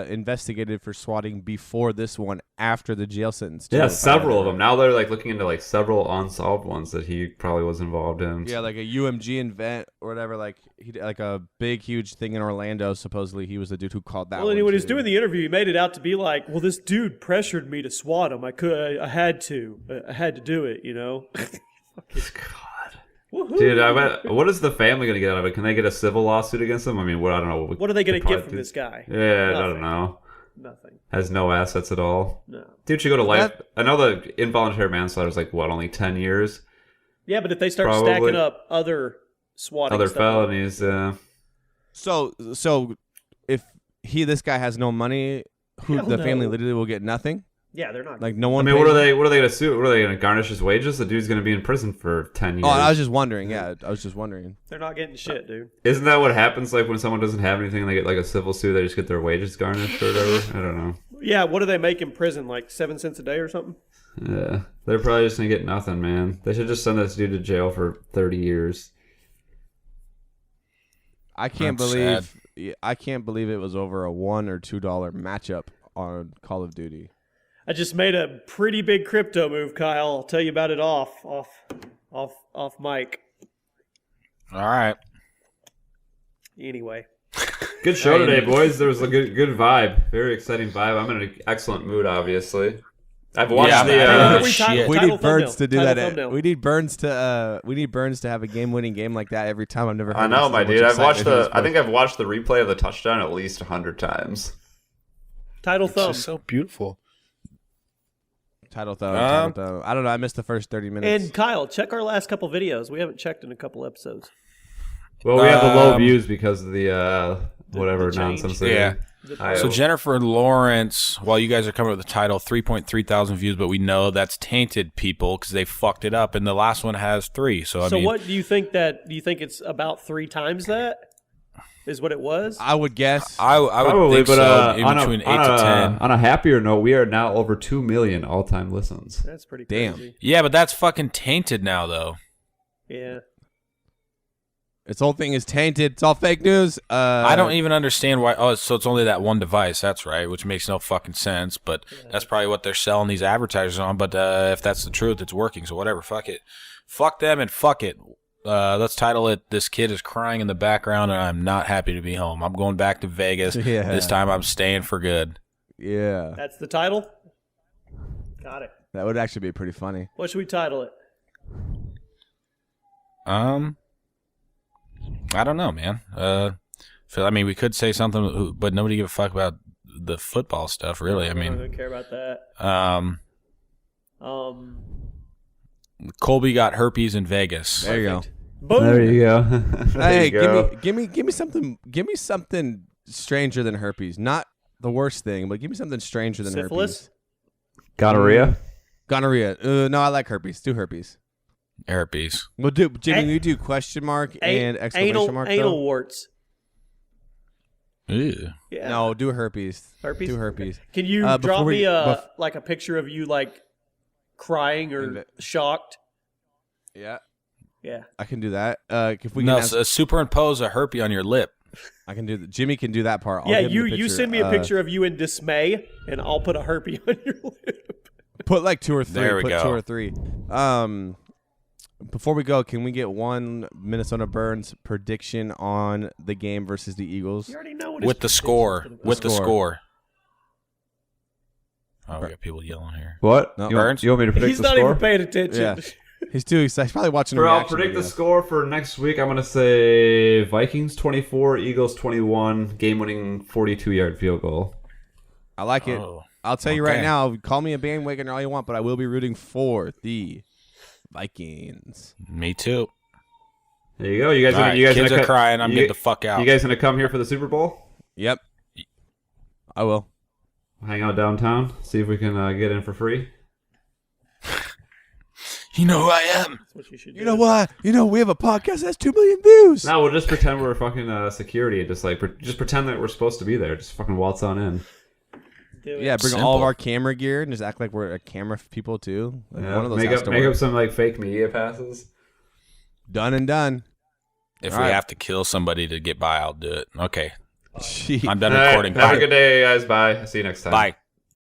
[SPEAKER 4] investigated for swatting before this one after the jail sentence. too,
[SPEAKER 2] Yeah,
[SPEAKER 4] if I
[SPEAKER 2] several of
[SPEAKER 4] remember.
[SPEAKER 2] them. Now they're like looking into like several unsolved ones that he probably was involved in.
[SPEAKER 4] Yeah, like a UMG event or whatever. Like he did like a big, huge thing in Orlando. Supposedly, he was the dude who called that.
[SPEAKER 3] Well,
[SPEAKER 4] one
[SPEAKER 3] and when he was
[SPEAKER 4] too.
[SPEAKER 3] doing the interview, he made it out to be like, well, this dude pressured me to swat him. I had to do it, you know? Woohoo.
[SPEAKER 2] Dude, what is the family going to get out of it? Can they get a civil lawsuit against him? I mean, I don't know.
[SPEAKER 3] What are they going to
[SPEAKER 2] Could
[SPEAKER 3] get from
[SPEAKER 2] probably
[SPEAKER 3] this guy?
[SPEAKER 2] Yeah, I
[SPEAKER 3] Nothing.
[SPEAKER 2] don't know.
[SPEAKER 3] Nothing.
[SPEAKER 2] Has no assets at all.
[SPEAKER 3] No.
[SPEAKER 2] Dude should go to life. I know the involuntary manslaughter is like, what, only 10 years?
[SPEAKER 3] Yeah, but if they start
[SPEAKER 2] Probably.
[SPEAKER 3] stacking up other swatting
[SPEAKER 2] Other
[SPEAKER 3] stuff,
[SPEAKER 2] felonies,
[SPEAKER 4] So if this guy has no money,
[SPEAKER 3] Hell
[SPEAKER 4] the family
[SPEAKER 3] no.
[SPEAKER 4] literally will get nothing.
[SPEAKER 3] yeah, they're not.
[SPEAKER 4] Like no
[SPEAKER 2] I
[SPEAKER 4] one.
[SPEAKER 2] mean,
[SPEAKER 4] pays
[SPEAKER 2] what are
[SPEAKER 4] him?
[SPEAKER 2] they going to sue? What are they going to garnish his wages? The dude's going to be in prison for 10 years.
[SPEAKER 4] Oh, I was just wondering. Yeah, I was just wondering.
[SPEAKER 3] They're not getting shit, dude.
[SPEAKER 2] Isn't that what happens like when someone doesn't have anything and they get like a civil suit, they just get their wages garnished or whatever? I don't know.
[SPEAKER 3] Yeah, what do they make in prison? Like 7 cents a day or something?
[SPEAKER 2] Yeah, they're probably just going to get nothing, man. They should just send this dude to jail for 30 years.
[SPEAKER 4] I can't
[SPEAKER 1] That's
[SPEAKER 4] believe. I can't believe it was over a $1 or $2 matchup on Call of Duty.
[SPEAKER 3] I just made a pretty big crypto move, Kyle. I'll tell you about it off mic.
[SPEAKER 1] All right.
[SPEAKER 3] Anyway.
[SPEAKER 2] Good show today, boys. There was a good vibe. Very exciting vibe. I'm in an excellent mood, obviously. I've watched
[SPEAKER 1] Yeah,
[SPEAKER 2] the...
[SPEAKER 1] man.
[SPEAKER 3] Shit.
[SPEAKER 4] We
[SPEAKER 3] Title
[SPEAKER 4] need Burns
[SPEAKER 3] thumbnail.
[SPEAKER 4] to do
[SPEAKER 3] Title
[SPEAKER 4] that.
[SPEAKER 3] thumbnail.
[SPEAKER 4] We need Burns to have a game-winning game like that every time. I've never. Heard
[SPEAKER 2] I know,
[SPEAKER 4] so
[SPEAKER 2] my
[SPEAKER 4] much
[SPEAKER 2] dude. I've watched
[SPEAKER 4] excitement in
[SPEAKER 2] I think I've watched the replay of the touchdown at least 100 times.
[SPEAKER 3] Title
[SPEAKER 1] It's
[SPEAKER 3] thumb.
[SPEAKER 1] just so beautiful.
[SPEAKER 4] Title thumb. I don't know. I missed the first 30 minutes.
[SPEAKER 3] And Kyle, check our last couple videos. We haven't checked in a couple episodes.
[SPEAKER 2] Well, we have the low views because of the whatever
[SPEAKER 3] the
[SPEAKER 2] nonsense.
[SPEAKER 1] Yeah.
[SPEAKER 2] I-
[SPEAKER 1] So Jennifer Lawrence, while you guys are coming up with the title, 3.3 thousand views, but we know that's tainted people because they fucked it up, and the last one has 3. So I mean,
[SPEAKER 3] what do you think that? Do you think it's about 3 times that? Is what it was?
[SPEAKER 4] I would guess.
[SPEAKER 1] I would
[SPEAKER 2] Probably,
[SPEAKER 1] think
[SPEAKER 2] but
[SPEAKER 1] so. In
[SPEAKER 2] on
[SPEAKER 1] between 8
[SPEAKER 2] on
[SPEAKER 1] to 10.
[SPEAKER 2] on a happier note, we are now over 2 million all-time listens.
[SPEAKER 3] That's pretty
[SPEAKER 4] Damn.
[SPEAKER 3] crazy.
[SPEAKER 1] Yeah, but that's fucking tainted now, though.
[SPEAKER 3] Yeah.
[SPEAKER 4] This whole thing is tainted. It's all fake news.
[SPEAKER 1] I don't even understand why. Oh, so it's only that one device. That's right, which makes no fucking sense. But that's probably what they're selling these advertisers on. But if that's the truth, it's working. So whatever. Fuck it. Fuck them and fuck it. Let's title it "This Kid is Crying in the Background and I'm Not Happy to Be Home." I'm going back to Vegas.
[SPEAKER 4] Yeah.
[SPEAKER 1] This time I'm staying for good.
[SPEAKER 4] Yeah.
[SPEAKER 3] That's the title? Got it.
[SPEAKER 4] That would actually be pretty funny.
[SPEAKER 3] What should we title it?
[SPEAKER 1] I don't know, man. I mean, we could say something, but nobody give a fuck about the football stuff, really. I
[SPEAKER 3] I don't
[SPEAKER 1] mean,
[SPEAKER 3] care about that.
[SPEAKER 1] Colby got herpes in Vegas.
[SPEAKER 4] There you go.
[SPEAKER 3] Boom.
[SPEAKER 2] There you go.
[SPEAKER 4] Hey,
[SPEAKER 2] There you go.
[SPEAKER 4] give me something stranger than herpes. Not the worst thing, but give me something stranger than
[SPEAKER 3] Syphilis?
[SPEAKER 4] herpes.
[SPEAKER 2] Gonorrhea.
[SPEAKER 4] Gonorrhea. No, I like herpes. Do herpes.
[SPEAKER 1] Herpes.
[SPEAKER 4] We'll do Jimmy. You do question mark and exclamation mark.
[SPEAKER 3] Anal
[SPEAKER 4] though?
[SPEAKER 3] warts.
[SPEAKER 1] Ew.
[SPEAKER 3] Yeah.
[SPEAKER 4] No, do herpes.
[SPEAKER 3] Herpes?
[SPEAKER 4] Do herpes.
[SPEAKER 3] Can you
[SPEAKER 4] before
[SPEAKER 3] drop
[SPEAKER 4] we-
[SPEAKER 3] me
[SPEAKER 4] bef-
[SPEAKER 3] like a picture of you like crying or shocked?
[SPEAKER 4] Yeah,
[SPEAKER 3] Yeah.
[SPEAKER 4] I can do that. If we can,
[SPEAKER 1] No,
[SPEAKER 4] ask,
[SPEAKER 1] superimpose a herpes on your lip.
[SPEAKER 4] I can do. Jimmy can do that part. I'll
[SPEAKER 3] Yeah,
[SPEAKER 4] give him the
[SPEAKER 3] you send me a picture of you in dismay and I'll put a herpes on your lip.
[SPEAKER 4] Put like 2 or 3.
[SPEAKER 1] There we
[SPEAKER 4] Put
[SPEAKER 1] go.
[SPEAKER 4] 2 or 3. Before we go, can we get one Minnesota Burns prediction on the game versus the Eagles?
[SPEAKER 3] You already know what
[SPEAKER 1] With the score. With the
[SPEAKER 4] score.
[SPEAKER 1] score. Oh, we got people yelling here.
[SPEAKER 2] What?
[SPEAKER 4] No.
[SPEAKER 2] You, want,
[SPEAKER 1] Burns?
[SPEAKER 2] you want me to predict
[SPEAKER 3] He's
[SPEAKER 2] the
[SPEAKER 3] not
[SPEAKER 2] score?
[SPEAKER 3] even paying attention.
[SPEAKER 4] Yeah. He's too excited. He's probably watching a
[SPEAKER 2] I'll
[SPEAKER 4] reaction
[SPEAKER 2] predict the
[SPEAKER 4] video.
[SPEAKER 2] score for next week. I'm going to say Vikings 24, Eagles 21, game-winning 42-yard field goal.
[SPEAKER 4] I like it.
[SPEAKER 1] Oh,
[SPEAKER 4] I'll tell you right
[SPEAKER 1] okay.
[SPEAKER 4] now, call me a bandwagoner all you want, but I will be rooting for the Vikings.
[SPEAKER 1] me too.
[SPEAKER 2] There you go. You guys,
[SPEAKER 1] All right,
[SPEAKER 2] you guys
[SPEAKER 1] kids
[SPEAKER 2] gonna
[SPEAKER 1] are crying. I'm getting the fuck out.
[SPEAKER 2] You guys going to come here for the Super Bowl?
[SPEAKER 4] Yep. I will.
[SPEAKER 2] Hang out downtown, see if we can get in for free.
[SPEAKER 1] You know who I am.
[SPEAKER 3] That's what you should do.
[SPEAKER 4] You know what? We have a podcast that has 2 million views.
[SPEAKER 2] No, we'll just pretend we're fucking security and just like just pretend that we're supposed to be there. Just fucking waltz on in.
[SPEAKER 3] Do it.
[SPEAKER 4] Yeah, bring all
[SPEAKER 1] Simple.
[SPEAKER 4] of our camera gear and just act like we're a camera people too. Like
[SPEAKER 2] Yeah,
[SPEAKER 4] one of those
[SPEAKER 2] make
[SPEAKER 4] has
[SPEAKER 2] up
[SPEAKER 4] to
[SPEAKER 2] make
[SPEAKER 4] work.
[SPEAKER 2] up some like fake media passes.
[SPEAKER 4] Done and done.
[SPEAKER 1] If
[SPEAKER 4] All
[SPEAKER 1] we
[SPEAKER 4] right.
[SPEAKER 1] have to kill somebody to get by, I'll do it. Okay.
[SPEAKER 4] Jeez.
[SPEAKER 1] I'm done
[SPEAKER 2] All right,
[SPEAKER 1] recording.
[SPEAKER 2] have a
[SPEAKER 1] Bye.
[SPEAKER 2] good day, guys. Bye. See you next time.
[SPEAKER 1] Bye.